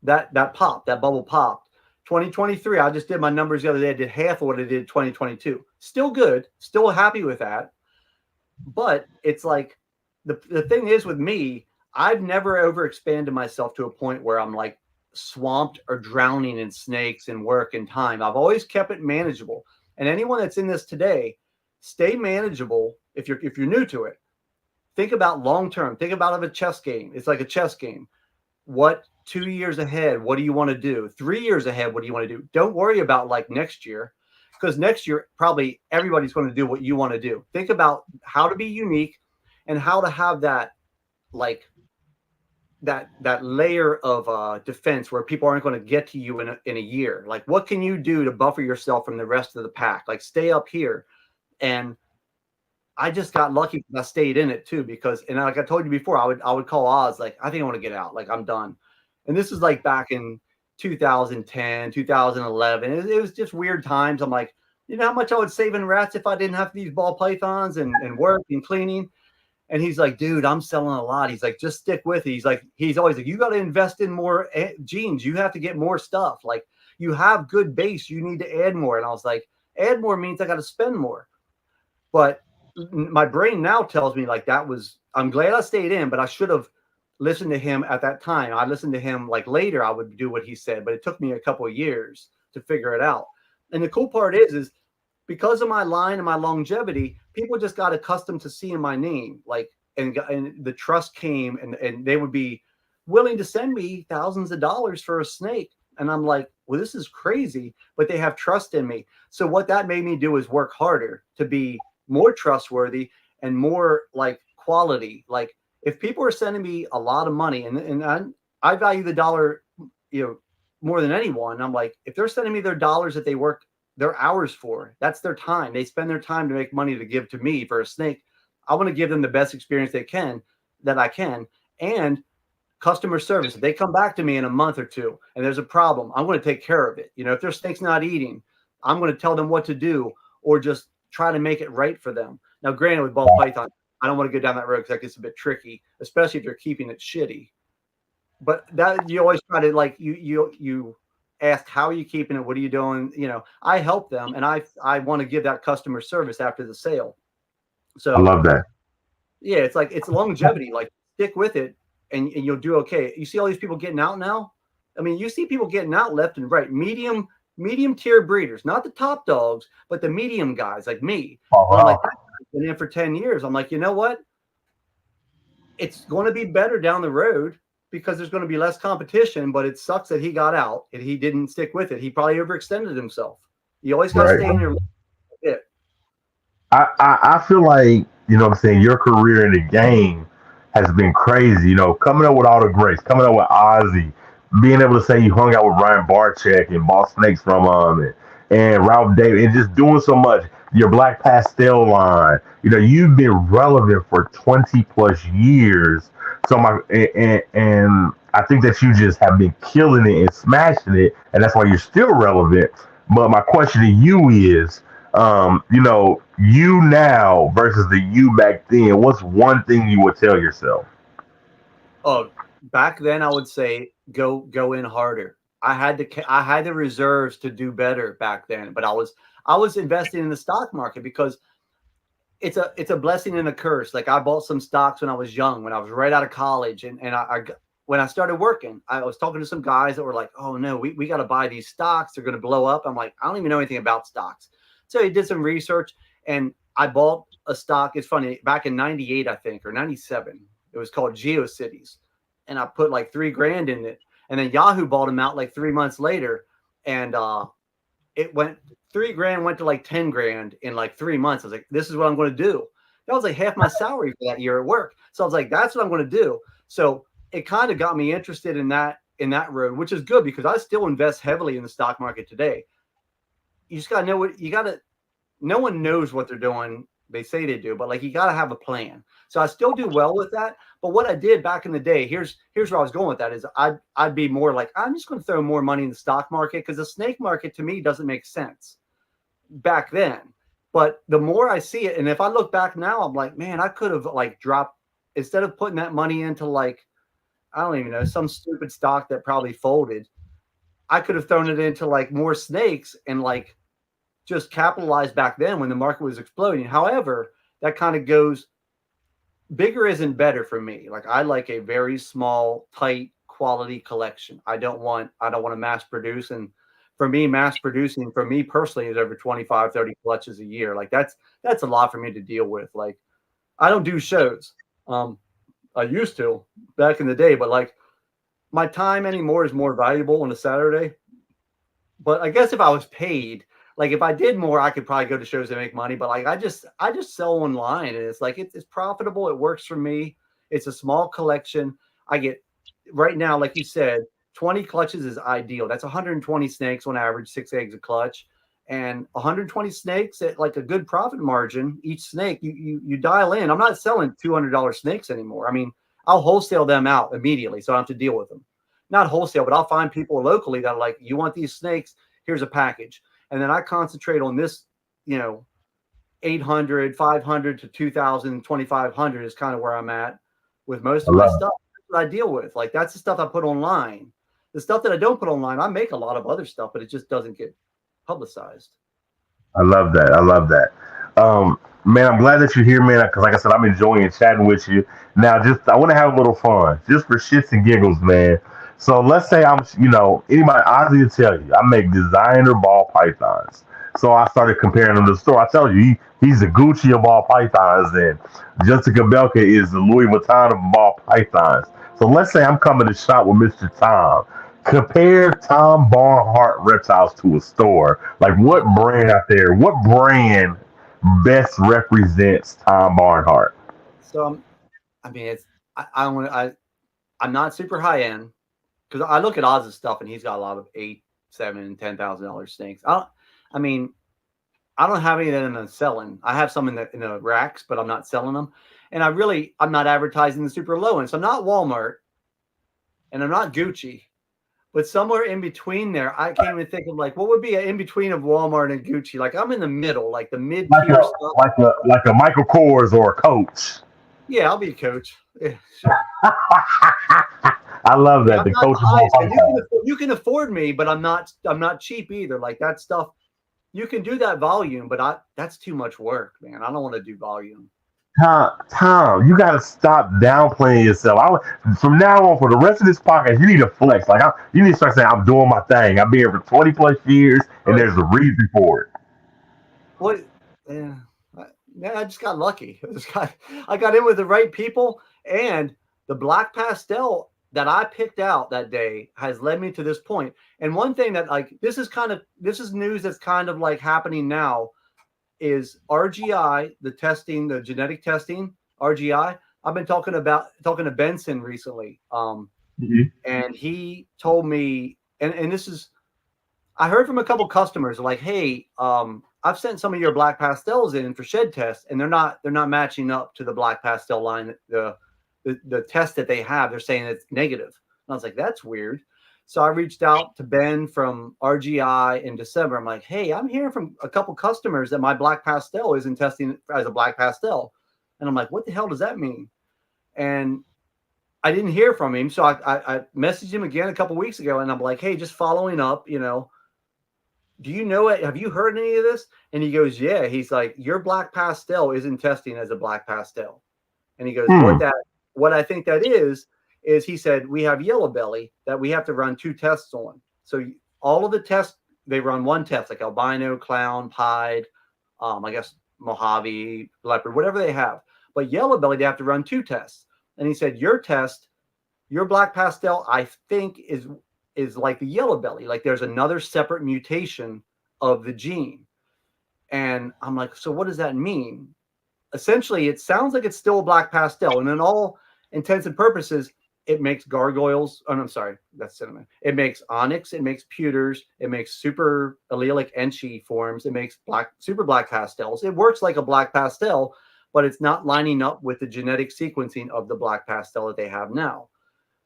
that popped, that bubble popped. 2023, I just did my numbers the other day. I did half of what I did 2022. Still good, still happy with that. But it's like the thing is with me, I've never overexpanded myself to a point where I'm like swamped or drowning in snakes and work and time. I've always kept it manageable. And anyone that's in this today, stay manageable if you're new to it. Think about long term. Think about it a chess game. It's like a chess game. What 2 years ahead, what do you want to do? 3 years ahead, what do you want to do? Don't worry about like next year, because next year probably everybody's going to do what you want to do. Think about how to be unique and how to have that like that layer of defense where people aren't going to get to you in a year. Like, what can you do to buffer yourself from the rest of the pack? Like, stay up here. And I just got lucky because I stayed in it too, because, and like I told you before, I would call Oz, like, I think I want to get out. Like, I'm done. And this is like back in 2010, 2011. It was just weird times. I'm like, you know how much I would save in rats if I didn't have these ball pythons and work and cleaning? And he's like, dude, I'm selling a lot. He's like, just stick with it. He's always like, you got to invest in more genes. You have to get more stuff. Like, you have good base. You need to add more. And I was like, add more means I got to spend more. But my brain now tells me like I'm glad I stayed in, but I should have listened to him at that time. I listened to him like later. I would do what he said, but it took me a couple of years to figure it out. And the cool part is because of my line and my longevity, people just got accustomed to seeing my name, like, and the trust came, and they would be willing to send me thousands of dollars for a snake. And I'm like, well, this is crazy, but they have trust in me. So what that made me do is work harder to be more trustworthy and more like quality. Like, if people are sending me a lot of money, and I value the dollar, more than anyone. I'm like, if they're sending me their dollars that they work their hours for, that's their time. They spend their time to make money to give to me for a snake. I want to give them the best experience that I can. And customer service. If they come back to me in a month or two and there's a problem, I'm going to take care of it. If their snake's not eating, I'm going to tell them what to do or just try to make it right for them. Now, granted, with ball python, I don't want to go down that road because that gets a bit tricky, especially if you're keeping it shitty. But that you always try to like you ask, how are you keeping it? What are you doing? I help them, and I want to give that customer service after the sale. So I love that. Yeah, it's like it's longevity. Like, stick with it, and you'll do okay. You see all these people getting out now. I mean, you see people getting out left and right. Medium tier breeders, not the top dogs, but the medium guys like me. Oh, wow. I'm like, I've been in for 10 years. I'm like, you know what? It's going to be better down the road because there's going to be less competition, but it sucks that he got out and he didn't stick with it. He probably overextended himself. You always got to stay in your bit. I feel like, what I'm saying, your career in the game has been crazy, coming up with all the greats, coming up with Ozzy, being able to say you hung out with Ryan Barczyk and bought snakes from him, and Ralph Davis, and just doing so much. Your Black Pastel line, you've been relevant for 20 plus years. So and I think that you just have been killing it and smashing it, and that's why you're still relevant. But my question to you is, you now versus the you back then, what's one thing you would tell yourself? Oh, back then I would say go in harder. I had the reserves to do better back then, but I was investing in the stock market because it's a blessing and a curse. Like, I bought some stocks when I was young, when I was right out of college, and when I started working, I was talking to some guys that were like, oh no, we got to buy these stocks. They're going to blow up. I'm like, I don't even know anything about stocks. So he did some research and I bought a stock. It's funny, back in 98, I think, or 97, it was called GeoCities. And I put like $3,000 in it. And then Yahoo bought them out like 3 months later. And it went, $3,000 went to like 10 grand in like 3 months. I was like, this is what I'm going to do. That was like half my salary for that year at work. So I was like, that's what I'm going to do. So it kind of got me interested in that road, which is good because I still invest heavily in the stock market today. You just got to know what you got to, no one knows what they're doing They say they do, but like you got to have a plan. So I still do well with that. But what I did back in the day, here's where I was going with that is I'd be more like, I'm just going to throw more money in the stock market because the snake market to me doesn't make sense back then. But the more I see it, and if I look back now, I'm like, man, I could have like dropped instead of putting that money into like, I don't even know, some stupid stock that probably folded. I could have thrown it into like more snakes and like just capitalized back then when the market was exploding. However, that kind of goes bigger isn't better for me. Like I like a very small, tight quality collection. I don't want to mass produce. And for me, mass producing for me personally is over 25, 30 clutches a year. Like that's a lot for me to deal with. Like I don't do shows. I used to back in the day, but like my time anymore is more valuable on a Saturday. But I guess if I was paid, like if I did more, I could probably go to shows and make money. But like I just sell online, and it's like it's profitable. It works for me. It's a small collection. I get right now, like you said, 20 clutches is ideal. That's 120 snakes on average, 6 eggs a clutch, and 120 snakes at like a good profit margin. Each snake you dial in. I'm not selling $200 snakes anymore. I mean, I'll wholesale them out immediately, so I don't have to deal with them. Not wholesale, but I'll find people locally that are like, you want these snakes? Here's a package. And then I concentrate on this, 800, 500 to 2,000, 2,500 is kind of where I'm at with most of my stuff. That's what I deal with. Like that's the stuff I put online. The stuff that I don't put online, I make a lot of other stuff, but it just doesn't get publicized. I love that. I love that. Man, I'm glad that you're here, man. Because, like I said, I'm enjoying chatting with you. Now, just I want to have a little fun, just for shits and giggles, man. So let's say anybody, honestly, to tell you, I make designer ball pythons. So I started comparing them to the store. I tell you, he's the Gucci of ball pythons, and Jessica Belka is the Louis Vuitton of ball pythons. So let's say I'm coming to shop with Mr. Tom. Compare Tom Barnhart reptiles to a store. Like what brand out there? What brand best represents Tom Barnhart? So I mean, it's I don't want I'm not super high end because I look at Oz's stuff and he's got a lot of $8, $7, $10,000 snakes. I mean, I don't have any of them I'm selling. I have some in the racks, but I'm not selling them. And I'm not advertising the super low end. So I'm not Walmart and I'm not Gucci, but somewhere in between there, I can't even think of like what would be an in between of Walmart and Gucci. Like I'm in the middle, like the mid tier stuff. Like a Michael Kors or a Coach. Yeah, I'll be a coach. Yeah, sure. I love that. The Coach. You can afford me, but I'm not cheap either. Like that stuff, you can do that volume, but that's too much work, man. I don't want to do volume. Tom, you got to stop downplaying yourself. From now on, for the rest of this podcast, you need to flex. Like you need to start saying, "I'm doing my thing. I've been here for 20 plus years, and there's a reason for it." What? Yeah, I just got lucky. I got in with the right people, and the black pastel that I picked out that day has led me to this point. And one thing that like this is news that's kind of like happening now. Is RGI, the genetic testing, RGI. I've been talking to Benson recently. And he told me, and this is, I heard from a couple customers like, hey, I've sent some of your black pastels in for shed tests, and they're not matching up to the black pastel line. The test that they have, they're saying it's negative. And I was like, that's weird. So I reached out to Ben from RGI in December. I'm like, hey, I'm hearing from a couple customers that my black pastel isn't testing as a black pastel. And I'm like, what the hell does that mean? And I didn't hear from him. So I messaged him again a couple weeks ago. And I'm like, hey, just following up, do you know it? Have you heard any of this? And he goes, yeah. He's like, your black pastel isn't testing as a black pastel. And he goes, what I think that is he said, we have yellow belly that we have to run 2 tests on. So all of the tests, they run one test, like albino, clown, pied, I guess Mojave, leopard, whatever they have. But yellow belly, they have to run 2 tests. And he said, your test, your black pastel, I think is like the yellow belly. Like there's another separate mutation of the gene. And I'm like, so what does that mean? Essentially, it sounds like it's still a black pastel. And in all intents and purposes, it makes gargoyles. Oh, no, I'm sorry, that's cinnamon. It makes onyx. It makes pewters. It makes super allelic enchi forms. It makes super black pastels. It works like a black pastel, but it's not lining up with the genetic sequencing of the black pastel that they have now.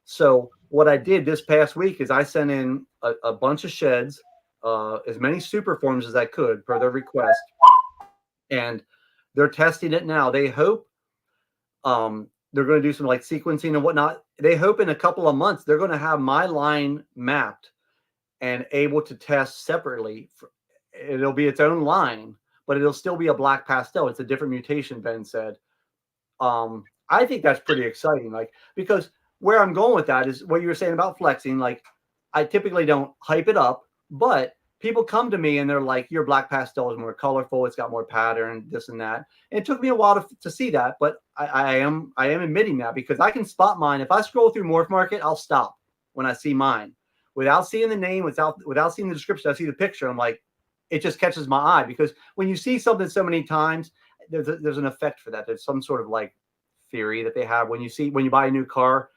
So what I did this past week is I sent in a bunch of sheds, as many super forms as I could per their request, and they're testing it now. They hope they're going to do some like sequencing and whatnot. They hope in a couple of months they're going to have my line mapped and able to test separately. It'll be its own line, but it'll still be a black pastel. It's a different mutation, Ben said. I think that's pretty exciting. Like, because where I'm going with that is what you were saying about flexing. Like, I typically don't hype it up, but people come to me and they're like, your black pastel is more colorful. It's got more pattern, this and that. And it took me a while to see that, but I am admitting that because I can spot mine. If I scroll through Morph Market, I'll stop when I see mine without seeing the name, without seeing the description. I see the picture. I'm like, it just catches my eye because when you see something so many times, there's an effect for that. There's some sort of like theory that they have when you buy a new car,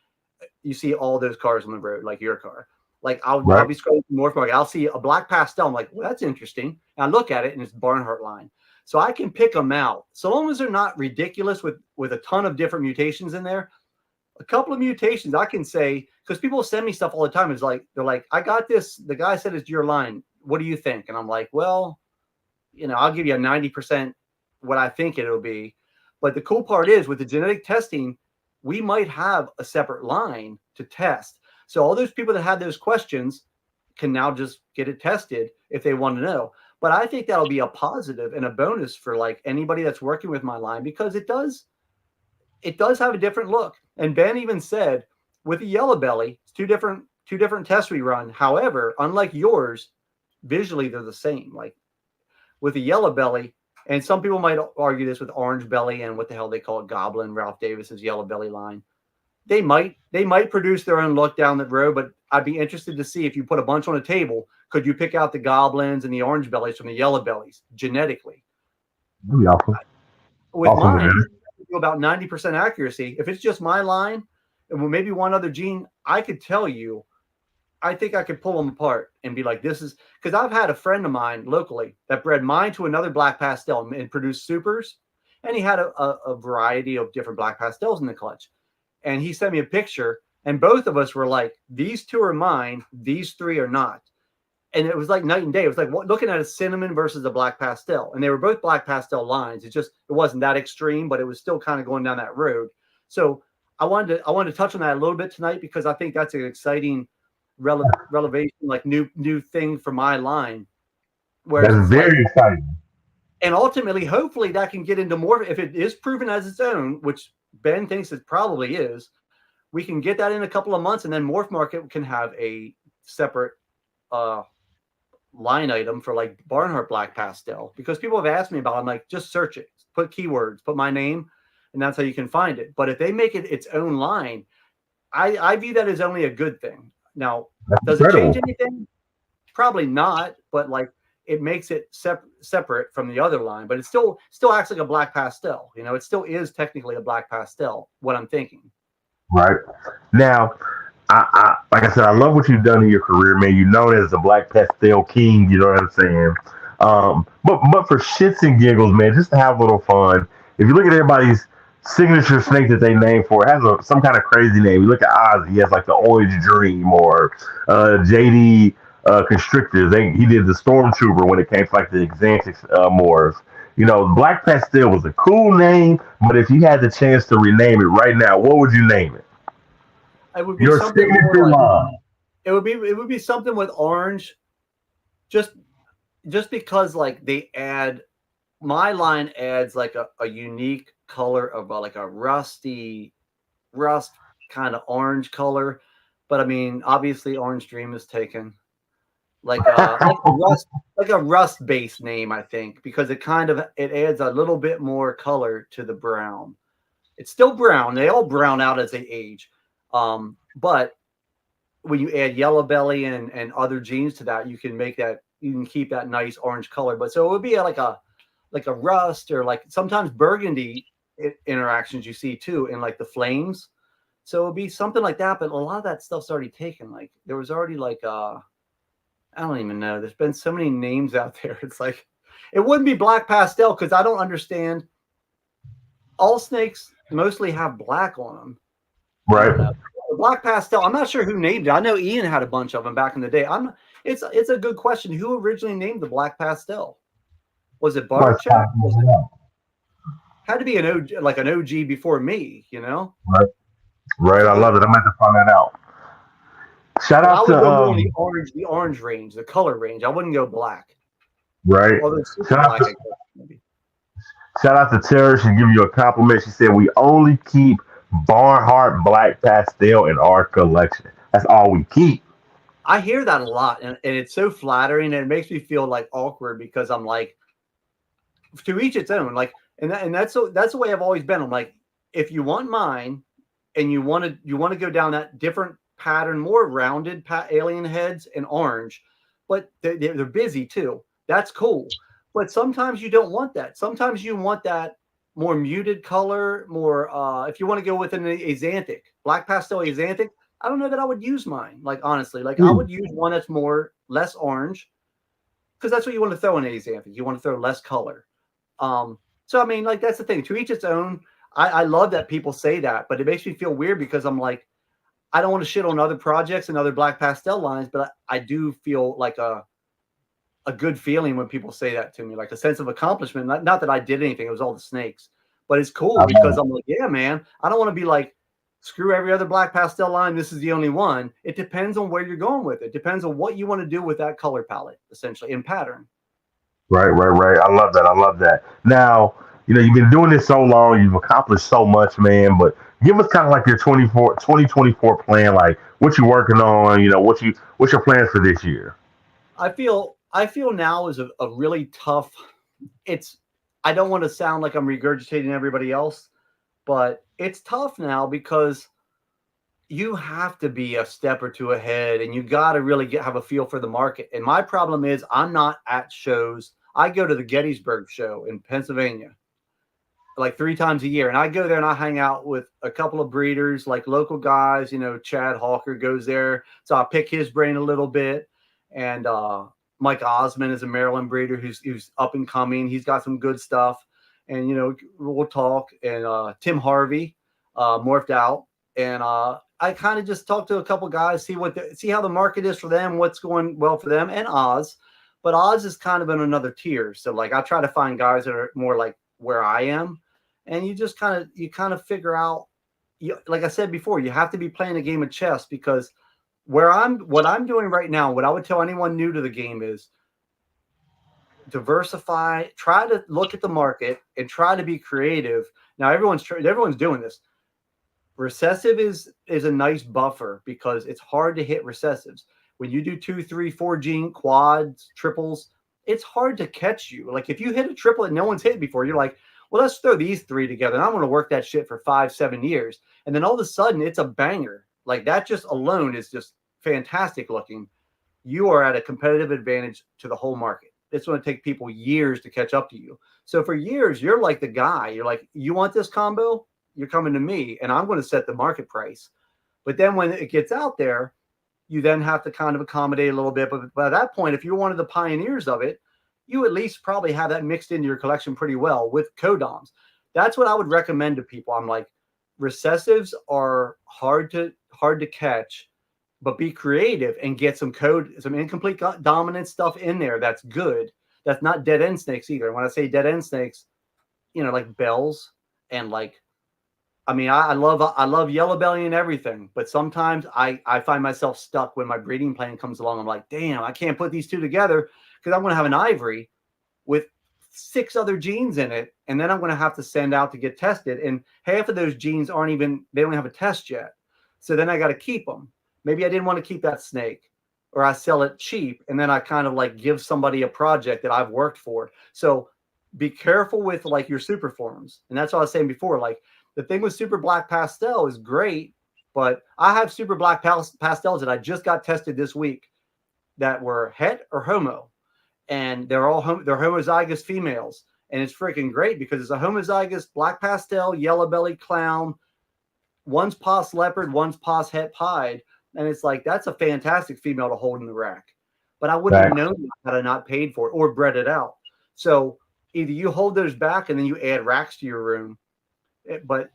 you see all those cars on the road, like your car. Like I'll be scrolling through Morph Market. I'll see a black pastel. I'm like, well, that's interesting. And I look at it and it's Barnhart line. So I can pick them out. So long as they're not ridiculous with a ton of different mutations in there. A couple of mutations I can say, because people send me stuff all the time. It's like, they're like, I got this. The guy said it's your line. What do you think? And I'm like, well, I'll give you a 90% what I think it'll be. But the cool part is with the genetic testing, we might have a separate line to test. So all those people that had those questions can now just get it tested if they want to know. But I think that'll be a positive and a bonus for like anybody that's working with my line because it does have a different look. And Ben even said with the yellow belly, it's two different tests we run. However, unlike yours, visually they're the same. Like with the yellow belly, and some people might argue this with orange belly and what the hell they call it, Goblin, Ralph Davis's yellow belly line. They might produce their own look down the road, but I'd be interested to see if you put a bunch on a table, could you pick out the goblins and the orange bellies from the yellow bellies genetically? That'd be awesome. With mine, about 90% accuracy. If it's just my line and maybe one other gene, I could tell you, I think I could pull them apart and be like, this is because I've had a friend of mine locally that bred mine to another black pastel and produced supers. And he had a variety of different black pastels in the clutch. And he sent me a picture and both of us were like, these two are mine. These three are not. And it was like night and day. It was like looking at a cinnamon versus a black pastel. And they were both black pastel lines. It wasn't that extreme, but it was still kind of going down that road. So I wanted to touch on that a little bit tonight because I think that's an exciting relevation, like new thing for my line. Whereas that's very exciting. And ultimately, hopefully that can get into more, if it is proven as its own, which Ben thinks it probably is, we can get that in a couple of months and then Morph Market can have a separate line item for like Barnhart black pastel because people have asked me about it. I'm like, just search it, put keywords, put my name, and that's how you can find it. But if they make it its own line, I view that as only a good thing. Now, does it change anything? Probably not, but like it makes it separate from the other line, but it still acts like a black pastel. It still is technically a black pastel, what I'm thinking. Right. Now, I like I said, I love what you've done in your career, man. You're known as the black pastel king, you know what I'm saying? But for shits and giggles, man, just to have a little fun, if you look at everybody's signature snake that they name for, it has some kind of crazy name. You look at Ozzy, he has like the Orange Dream, or JD Constrictor. He did the Stormtrooper when it came to like the Xantix morphs. Black Pastel was a cool name, but if you had the chance to rename it right now, what would you name it? It would be your something more like, it would be something with orange, just because like my line adds like a unique color of like a rust kind of orange color, but I mean obviously Orange Dream is taken. Like a rust based name, I think, because it adds a little bit more color to the brown. It's still brown. They all brown out as they age. But when you add yellow belly and other genes to that, you can keep that nice orange color. But so it would be like a rust or like sometimes burgundy interactions you see too in like the flames. So it'd be something like that, but a lot of that stuff's already taken. Like there was already like I don't even know. There's been so many names out there. It's like it wouldn't be black pastel because I don't understand. All snakes mostly have black on them. I don't Right. know. Black pastel. I'm not sure who named it. I know Ian had a bunch of them back in the day. It's a good question. Who originally named the black pastel? Was it Right. Butterchuck? Was it had to be an OG, like an OG before me, you know? Right. I love it. I'm going to find that out. Shout But I out would to go more in the orange range, the color range. I wouldn't go black. right. Although super Shout out black, to I guess, maybe. Shout out to Tara. She give you a compliment. She said we only keep Barnhart Black Pastel in our collection. That's all we keep. I hear that a lot, and it's so flattering, and it makes me feel like awkward because I'm like, to each its own. Like, and that's the way I've always been. I'm like, if you want mine, and you want to go down that different pattern, more rounded alien heads and orange, but they're busy too. That's cool. But sometimes you don't want that. Sometimes you want that more muted color, more if you want to go with an axanthic, black pastel axanthic. I don't know that I would use mine. Like honestly, like I would use one that's more less orange because that's what you want to throw in axanthic. You want to throw less color. So I mean, like that's the thing. To each its own. I love that people say that, but it makes me feel weird because I'm like, I don't want to shit on other projects and other black pastel lines, but I do feel like a good feeling when people say that to me, like a sense of accomplishment. Not that I did anything; it was all the snakes, but it's cool because I'm like, yeah, man. I don't want to be like, screw every other black pastel line. This is the only one. It depends on where you're going with it. Depends on what you want to do with that color palette, essentially, in pattern. Right. I love that. I love that. Now, you've been doing this so long. You've accomplished so much, man. But give us kind of like your 2024 plan. Like what you're working on. What's your plans for this year? I feel now is a really tough. It's I don't want to sound like I'm regurgitating everybody else, but it's tough now because you have to be a step or two ahead and you got to really have a feel for the market. And my problem is I'm not at shows. I go to the Gettysburg show in Pennsylvania like 3 times a year. And I go there and I hang out with a couple of breeders, like local guys, Chad Hawker goes there. So I pick his brain a little bit. And Mike Osmond is a Maryland breeder who's up and coming. He's got some good stuff. And, we'll talk. And Tim Harvey morphed out. And I kind of just talked to a couple guys, see how the market is for them, what's going well for them, and Oz. But Oz is kind of in another tier. So like I try to find guys that are more like where I am. And you just kind of figure out, like I said before, you have to be playing a game of chess because what I'm doing right now, what I would tell anyone new to the game is diversify, try to look at the market and try to be creative. Now everyone's doing this. Recessive is a nice buffer because it's hard to hit recessives. When you do 2, 3, 4 gene quads, triples, it's hard to catch you. Like if you hit a triplet no one's hit before, you're like, well, let's throw these 3 together. And I'm going to work that shit for 5, 7 years. And then all of a sudden it's a banger. Like that just alone is just fantastic looking. You are at a competitive advantage to the whole market. It's going to take people years to catch up to you. So for years, you're like the guy. You're like, you want this combo? You're coming to me and I'm going to set the market price. But then when it gets out there, you then have to kind of accommodate a little bit. But by that point, if you're one of the pioneers of it, you at least probably have that mixed into your collection pretty well with codoms. That's what I would recommend to people. I'm like, recessives are hard to catch, but be creative and get some incomplete dominant stuff in there. That's good. That's not dead end snakes either. And when I say dead end snakes, like bells and like, I mean, I love yellow belly and everything, but sometimes I find myself stuck when my breeding plan comes along. I'm like, damn, I can't put these two together because I'm going to have an ivory with 6 other genes in it. And then I'm going to have to send out to get tested. And half of those genes they don't have a test yet. So then I got to keep them. Maybe I didn't want to keep that snake or I sell it cheap. And then I kind of like give somebody a project that I've worked for. So be careful with like your super forms. And that's what I was saying before. Like the thing with super black pastel is great, but I have super black pastels that I just got tested this week that were het or homo. And they're homozygous females. And it's freaking great because it's a homozygous black pastel, yellow belly clown one's pos leopard, one's pos het pied, and it's like that's a fantastic female to hold in the rack. But I wouldn't have Facts. known that had I not paid for it or bred it out. So either you hold those back and then you add racks to your room, but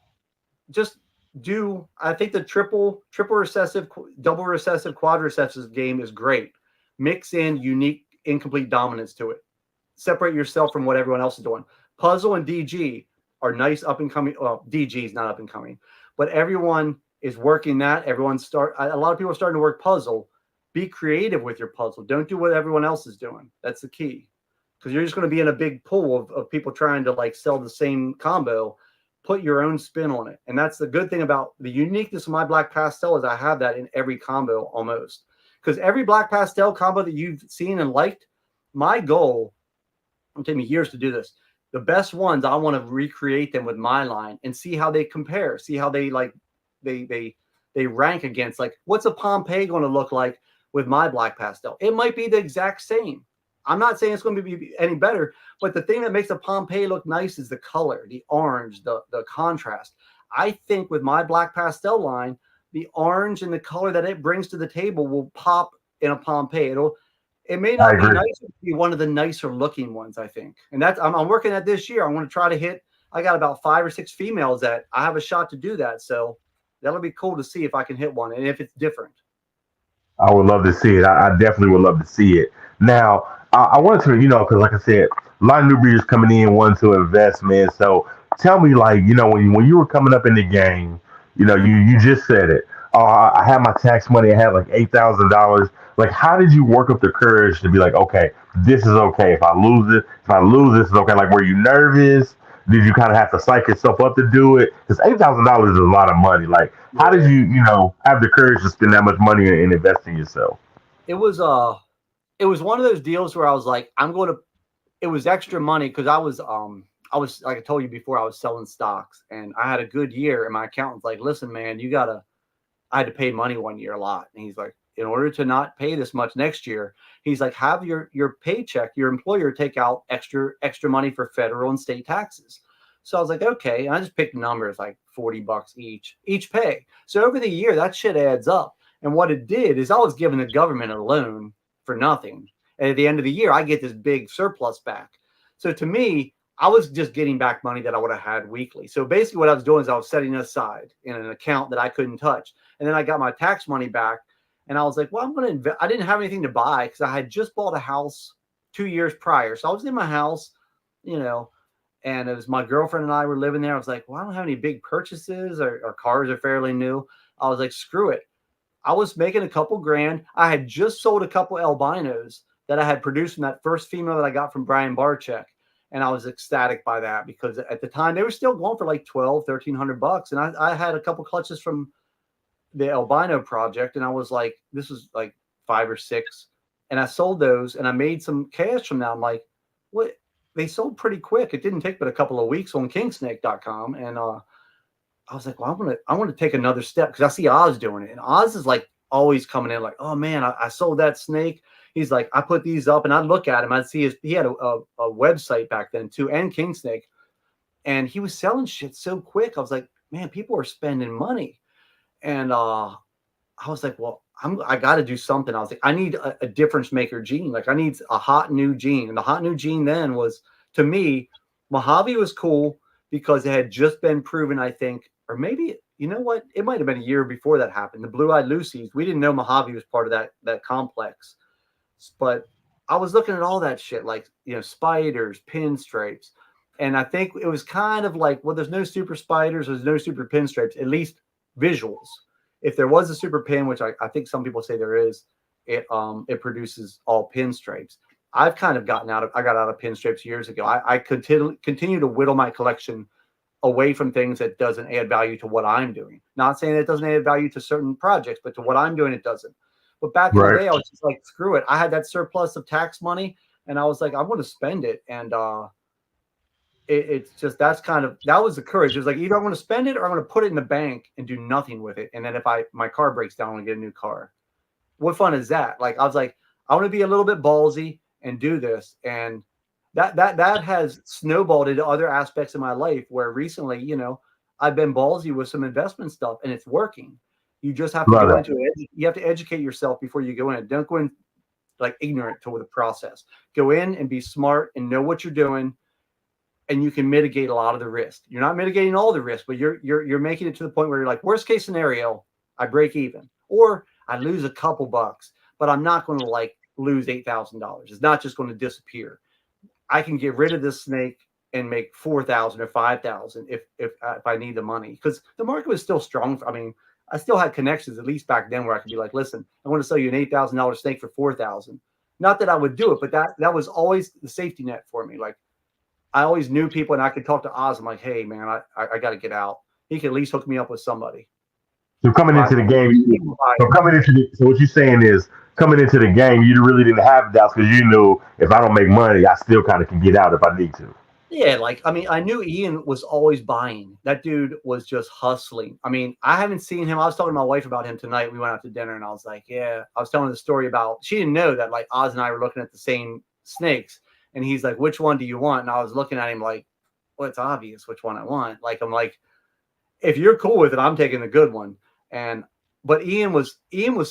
just do. I think the triple recessive, double recessive, quad recessive game is great. Mix in unique incomplete dominance to it. Separate yourself from what everyone else is doing. Puzzle and DG are nice up and coming. Well, DG is not up and coming, but everyone is working that. A lot of people are starting to work puzzle. Be creative with your puzzle. Don't do what everyone else is doing. That's the key, because you're just going to be in a big pool of people trying to like sell the same combo. Put your own spin on it. And that's the good thing about the uniqueness of my black pastel is I have that in every combo almost. Because every black pastel combo that you've seen and liked, my goal, it'll take me years to do this. The best ones, I want to recreate them with my line and see how they compare, see how they like they rank against, like, what's a Pompeii going to look like with my black pastel? It might be the exact same. I'm not saying it's going to be any better, but the thing that makes a Pompeii look nice is the color, the orange, the contrast. I think with my black pastel line, the orange and the color that it brings to the table will pop in a Pompeii. It may I not be agree. nice, but be one of the nicer looking ones, I think. And that's I'm working at this year. I want to try to hit. I got about 5 or 6 females that I have a shot to do that. So that'll be cool to see if I can hit one and if it's different. I would love to see it. I definitely would love to see it. Now, I wanted to, because like I said, a lot of new breeders coming in wanting to invest, man. So tell me, like, when you were coming up in the game, you just said it. I had my tax money. I had like $8,000. Like, how did you work up the courage to be like, okay, this is okay. If I lose it, if I lose this is okay. Like, were you nervous? Did you kind of have to psych yourself up to do it? Because $8,000 is a lot of money. Like, how did Yeah. you have the courage to spend that much money and invest in yourself? It was it was one of those deals where I was like, I'm going to it was extra money because I was like I told you before, I was selling stocks and I had a good year and my accountant's like, listen, man, I had to pay money one year a lot. And he's like, in order to not pay this much next year, he's like, have your paycheck, your employer take out extra money for federal and state taxes. So I was like, okay. And I just picked numbers like $40 each pay. So over the year, that shit adds up. And what it did is I was giving the government a loan for nothing. And at the end of the year, I get this big surplus back. So to me, I was just getting back money that I would have had weekly. So basically what I was doing is I was setting it aside in an account that I couldn't touch. And then I got my tax money back and I was like, well, I'm going to invest. I didn't have anything to buy because I had just bought a house 2 years prior. So I was in my house, you know, and it was my girlfriend and I were living there. I was like, well, I don't have any big purchases. Our cars are fairly new. I was like, screw it. I was making a couple grand. I had just sold a couple albinos that I had produced from that first female that I got from Brian Barczyk. And I was ecstatic by that because at the time they were still going for like $1,200-1,300. And I had a couple clutches from the albino project. And I was like, this was like 5 or 6. And I sold those and I made some cash from that. I'm like, what? They sold pretty quick. It didn't take but a couple of weeks on kingsnake.com. And I was like, well, I want to take another step because I see Oz doing it. And Oz is like always coming in like, oh man, I sold that snake. He's like, I put these up and I'd look at him. I'd see he had a website back then too, and King Snake. And he was selling shit so quick. I was like, man, people are spending money. And I was like, well, I got to do something. I was like, I need a difference maker gene. Like I need a hot new gene. And the hot new gene then was, to me, Mojave was cool because it had just been proven, I think, or maybe, you know what? It might have been a year before that happened. The Blue-Eyed Lucies, we didn't know Mojave was part of that complex. But I was looking at all that shit, like, you know, spiders, pinstripes. And I think it was kind of like, well, there's no super spiders, there's no super pinstripes, at least visuals. If there was a super pin, which I think some people say there is, it produces all pinstripes. I've kind of I got out of pinstripes years ago. I continue to whittle my collection away from things that doesn't add value to what I'm doing. Not saying that it doesn't add value to certain projects, but to what I'm doing, it doesn't. But back in the Right. day, I was just like, screw it. I had that surplus of tax money, and I was like, I'm going to spend it. And it's just that was the courage. It was like, either I'm going to spend it or I'm going to put it in the bank and do nothing with it. And then if my car breaks down, I'm going to get a new car. What fun is that? Like, I was like, I want to be a little bit ballsy and do this. And that has snowballed into other aspects of my life where recently, you know, I've been ballsy with some investment stuff, and it's working. You just have to Love go that. into it. You have to educate yourself before you go in. Don't go in like ignorant to the process. Go in and be smart and know what you're doing, and you can mitigate a lot of the risk. You're not mitigating all the risk, but you're making it to the point where you're like, worst case scenario, I break even, or I lose a couple bucks, but I'm not going to like lose $8,000. It's not just going to disappear. I can get rid of this snake and make 4,000 or 5,000 if I need the money, because the market was still strong. I mean, I still had connections at least back then where I could be like, listen, I want to sell you an $8,000 snake for 4,000. Not that I would do it, but that was always the safety net for me. Like I always knew people, and I could talk to Oz. I'm like, hey man, I got to get out. He can at least hook me up with somebody. So coming into the game, so what you're saying is coming into the game, you really didn't have doubts because you knew if I don't make money, I still kind of can get out if I need to. Yeah, like I mean, I knew Ian was always buying. That dude was just hustling. I mean, I haven't seen him. I was talking to my wife about him tonight. We went out to dinner, and I was like, "Yeah." I was telling her the story about. She didn't know that like Oz and I were looking at the same snakes, and he's like, "Which one do you want?" And I was looking at him like, "Well, it's obvious which one I want." Like I'm like, "If you're cool with it, I'm taking the good one." And but Ian was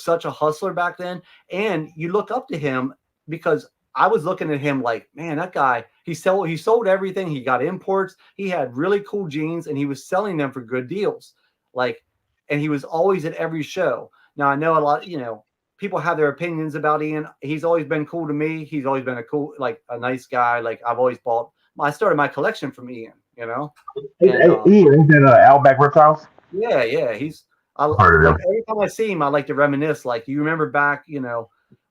such a hustler back then, and you look up to him because I was looking at him like, man, that guy, he sold everything. He got imports. He had really cool jeans, and he was selling them for good deals. Like, and he was always at every show. Now I know a lot, people have their opinions about Ian. He's always been cool to me. He's always been like a nice guy. Like I've always I started my collection from Ian, and Ian, is that Outback Reptiles? yeah, Heard of like them. every time I see him, I like to reminisce. Like you remember back,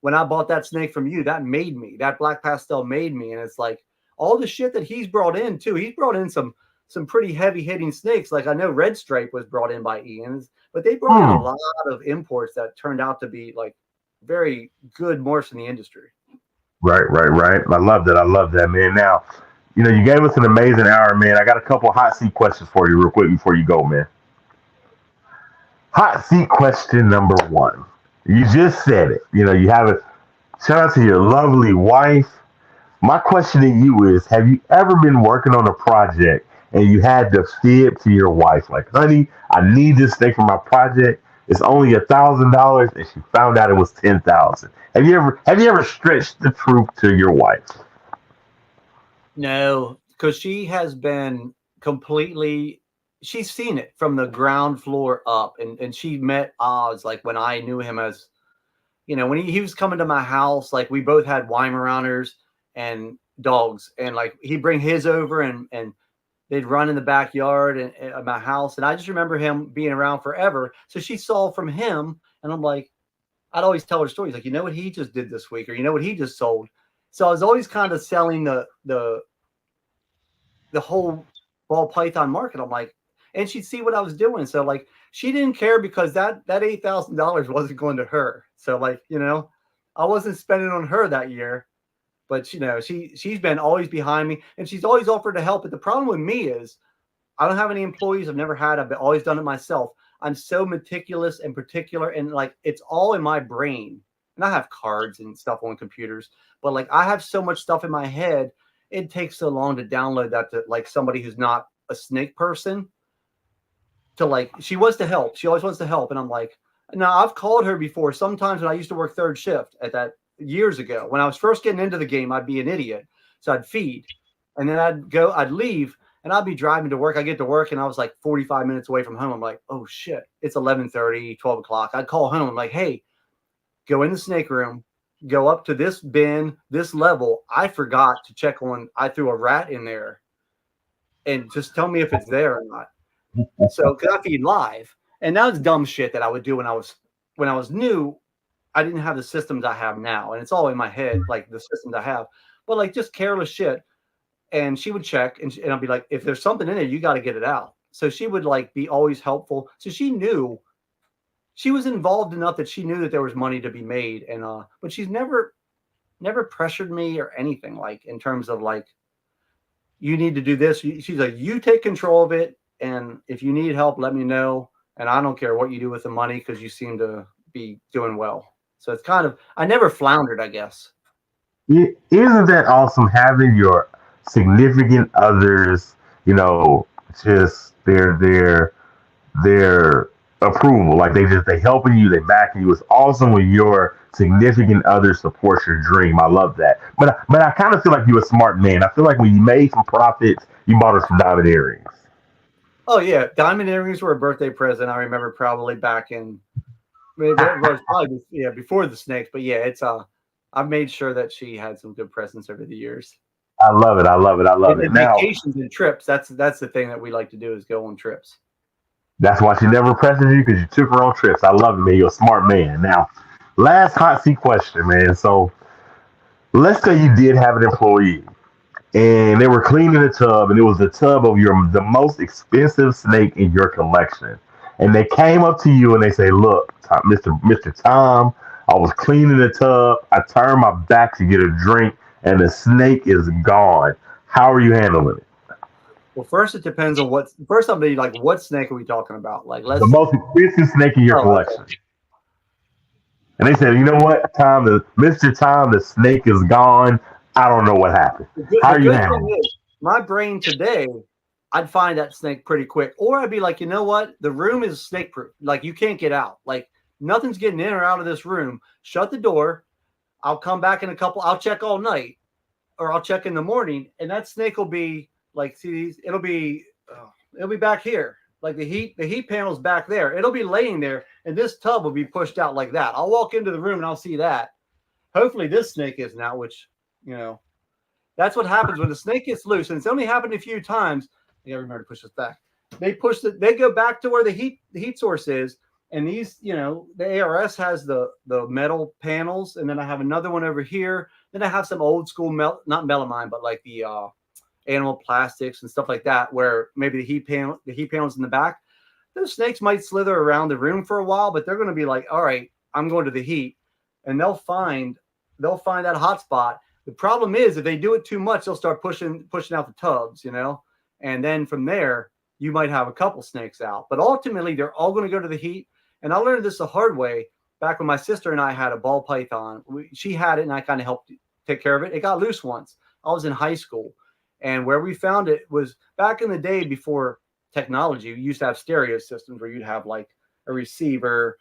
when I bought that snake from you, that made me. That black pastel made me, and it's like all the shit that he's brought in too. He's brought in some pretty heavy hitting snakes. Like I know Red Stripe was brought in by Ian's, but they brought in a lot of imports that turned out to be like very good morphs in the industry. Right. I love that. I love that, man. Now, you gave us an amazing hour, man. I got a couple hot seat questions for you, real quick, before you go, man. Hot seat question number one. You just said it. You have a shout out to your lovely wife. My question to you is: have you ever been working on a project and you had to fib to your wife, like, "Honey, I need this thing for my project. It's only $1,000," and she found out it was 10,000. Have you ever stretched the truth to your wife? No, because she has been completely. She's seen it from the ground floor up, and she met Oz like when I knew him as, when he was coming to my house. Like we both had Weimaraners and dogs, and like he'd bring his over, and they'd run in the backyard at my house, and I just remember him being around forever. So she saw from him, and I'm like, I'd always tell her stories like, what he just did this week, or what he just sold. So I was always kind of selling the whole ball python market. I'm like, and she'd see what I was doing. So like she didn't care because that $8,000 wasn't going to her. So like, I wasn't spending on her that year, but she's been always behind me, and she's always offered to help. But the problem with me is I don't have any employees. I've never had. I've always done it myself. I'm so meticulous and particular, and like it's all in my brain. And I have cards and stuff on computers, but like I have so much stuff in my head. It takes so long to download that to like somebody who's not a snake person. To like, she wants to help. She always wants to help, and I'm like, now I've called her before. Sometimes when I used to work third shift at that years ago, when I was first getting into the game, I'd be an idiot. So I'd feed, and then I'd leave, and I'd be driving to work. I get to work, and I was like 45 minutes away from home. I'm like, oh shit, it's 11:30, 12 o'clock. I'd call home. I'm like, hey, go in the snake room, go up to this bin, this level. I forgot to check on, I threw a rat in there, and just tell me if it's there or not. So, cause I feed live, and that was dumb shit that I would do when I was new. I didn't have the systems I have now, and it's all in my head, like the systems I have, but like just careless shit. And she would check, and I'd be like, if there's something in there, you got to get it out. So she would like be always helpful. So she knew, she was involved enough that she knew that there was money to be made, and but she's never pressured me or anything like in terms of like, you need to do this. She's like, you take control of it. And if you need help, let me know. And I don't care what you do with the money because you seem to be doing well. So it's kind of, I never floundered, I guess. Isn't that awesome having your significant others, just their their approval. Like they helping you, they backing you. It's awesome when your significant other supports your dream. I love that. But I kind of feel like you're a smart man. I feel like when you made some profits, you bought us some diamond earrings. Oh yeah, diamond earrings were a birthday present. I remember probably back in maybe it was probably before the snakes, but yeah, it's I've made sure that she had some good presents over the years. I love it. I love it. I love it. And Now vacations and trips. That's the thing that we like to do is go on trips. that's why she never pressured you because you took her on trips. I love it, man. You're a smart man. Now, last hot seat question, man. So let's say you did have an employee and they were cleaning the tub, and it was the tub of the most expensive snake in your collection. And they came up to you and they say, "Look, Mister Tom, I was cleaning the tub. I turned my back to get a drink, and the snake is gone. How are you handling it?" Well, first it depends on what. First, I'll be like, what snake are we talking about? Like, The let's. most expensive snake in your Oh, okay. collection. And they said, "You know what, Tom, Mister Tom, the snake is gone. I don't know what happened. How The are you good handling thing it?" is, my brain today, I'd find that snake pretty quick, or I'd be like, you know what, the room is snake proof. Like, you can't get out. Like, nothing's getting in or out of this room. Shut the door. I'll come back in a couple. I'll check all night, or I'll check in the morning, and that snake will be like, see, it'll be back here. Like the heat panel's back there. It'll be laying there, and this tub will be pushed out like that. I'll walk into the room and I'll see that. Hopefully, this snake isn't out, which, you know, that's what happens when the snake gets loose. And it's only happened a few times. You gotta remember to push this back. They go back to where the heat source is. And these, you know, the ARS has the metal panels, and then I have another one over here. Then I have some old school not melamine, but like the animal plastics and stuff like that, where maybe the heat panels in the back. Those snakes might slither around the room for a while, but they're going to be like, all right, I'm going to the heat, and they'll find that hot spot. The problem is if they do it too much, they'll start pushing out the tubs, you know, and then from there you might have a couple snakes out. But ultimately, they're all going to go to the heat. And I learned this the hard way back when my sister and I had a ball python. She had it, and I kind of helped take care of it. It got loose once. I was in high school. And where we found it was back in the day before technology. We used to have stereo systems where you'd have like a receiver,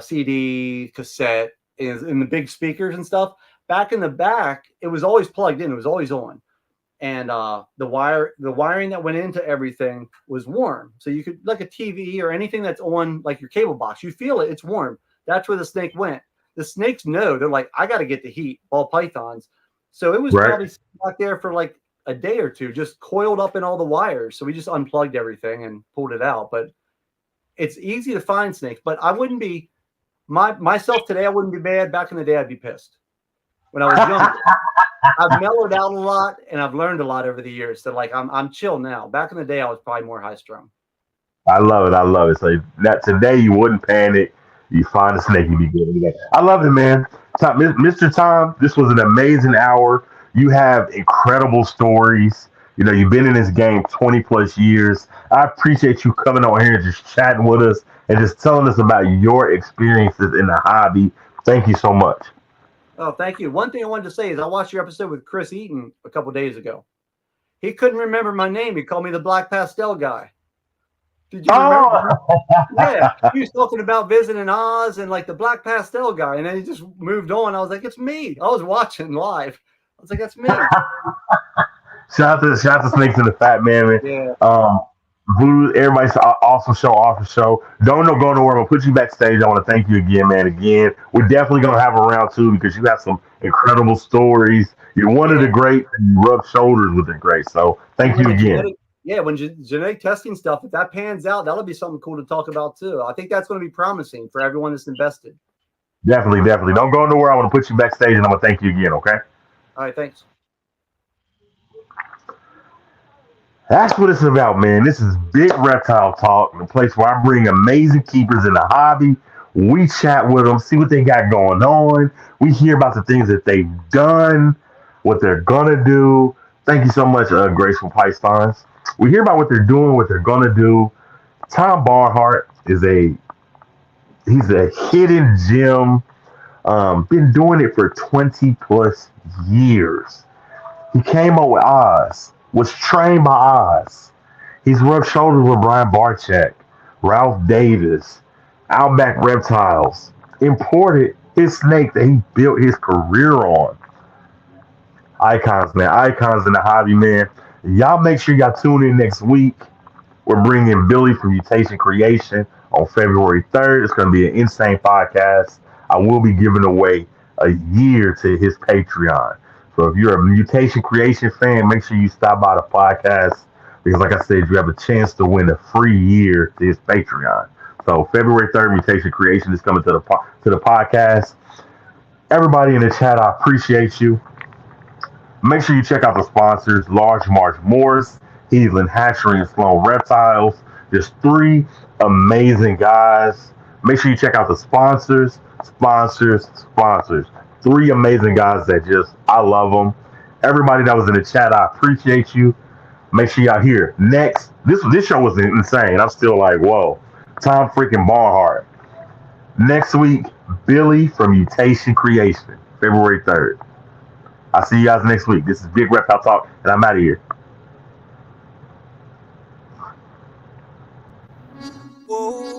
CD, cassette, and the big speakers and stuff. Back in the back, it was always plugged in. It was always on. And the wiring that went into everything was warm. So you could, like a TV or anything that's on like your cable box, you feel it, it's warm. That's where the snake went. The snakes know, they're like, I got to get the heat, ball pythons. So it was probably back there for like a day or two, just coiled up in all the wires. So we just unplugged everything and pulled it out. But it's easy to find snakes. But I wouldn't be myself today. I wouldn't be mad. Back in the day, I'd be pissed. When I was younger, I've mellowed out a lot, and I've learned a lot over the years. So like I'm chill now. Back in the day, I was probably more high strung. I love it. I love it. So that today you wouldn't panic. You find a snake, you be good. I love it, man. Mr. Tom, this was an amazing hour. You have incredible stories. You know, you've been in this game 20 plus years. I appreciate you coming on here and just chatting with us and just telling us about your experiences in the hobby. Thank you so much. Oh, thank you. One thing I wanted to say is I watched your episode with Chris Eaton a couple days ago. He couldn't remember my name. He called me the Black Pastel guy. Did you remember? Yeah, he was talking about visiting Oz and like the Black Pastel guy, and then he just moved on. I was like, it's me. I was watching live. I was like, that's me. Shout out to Snakes and the Fat Man. Yeah. Voodoo, everybody's awesome show. Don't go nowhere. I'm gonna put you backstage. I want to thank you again, man. Again, we're definitely gonna have a round two because you have some incredible stories. You're one of the great, and you rub shoulders with the great. So thank you again. When genetic testing stuff, if that pans out, that'll be something cool to talk about too. I think that's going to be promising for everyone that's invested. Definitely. Don't go nowhere. I want to put you backstage, and I'm gonna thank you again. Okay. All right. Thanks. That's what it's about, man. This is Big Reptile Talk, the place where I bring amazing keepers in the hobby. We chat with them, see what they got going on. We hear about the things that they've done, what they're gonna do. Thank you so much, Graceful Pythons. We hear about what they're doing, what they're gonna do. Tom Barnhart he's a hidden gem. Been doing it for 20 plus years. He came up with Oz, was trained by Oz. He's rubbed shoulders with Brian Barchek, Ralph Davis, Outback Reptiles, imported his snake that he built his career on. Icons, man. Icons in the hobby, man. Y'all make sure y'all tune in next week. We're bringing Billy from Mutation Creation on February 3rd. It's going to be an insane podcast. I will be giving away a year to his Patreon. So if you're a Mutation Creation fan, make sure you stop by the podcast because, like I said, you have a chance to win a free year to his Patreon. So February 3rd, Mutation Creation is coming to the podcast. Everybody in the chat, I appreciate you. Make sure you check out the sponsors: Large March Morris, Heathland Hatchery, and Sloan Reptiles. There's three amazing guys. Make sure you check out the sponsors. Three amazing guys that I love them. Everybody that was in the chat, I appreciate you. Make sure y'all here. Next, this show was insane. I'm still like, whoa. Tom freaking Barnhart. Next week, Billy from Mutation Creation, February 3rd. I'll see you guys next week. This is Big Reptile Talk, and I'm out of here. Whoa.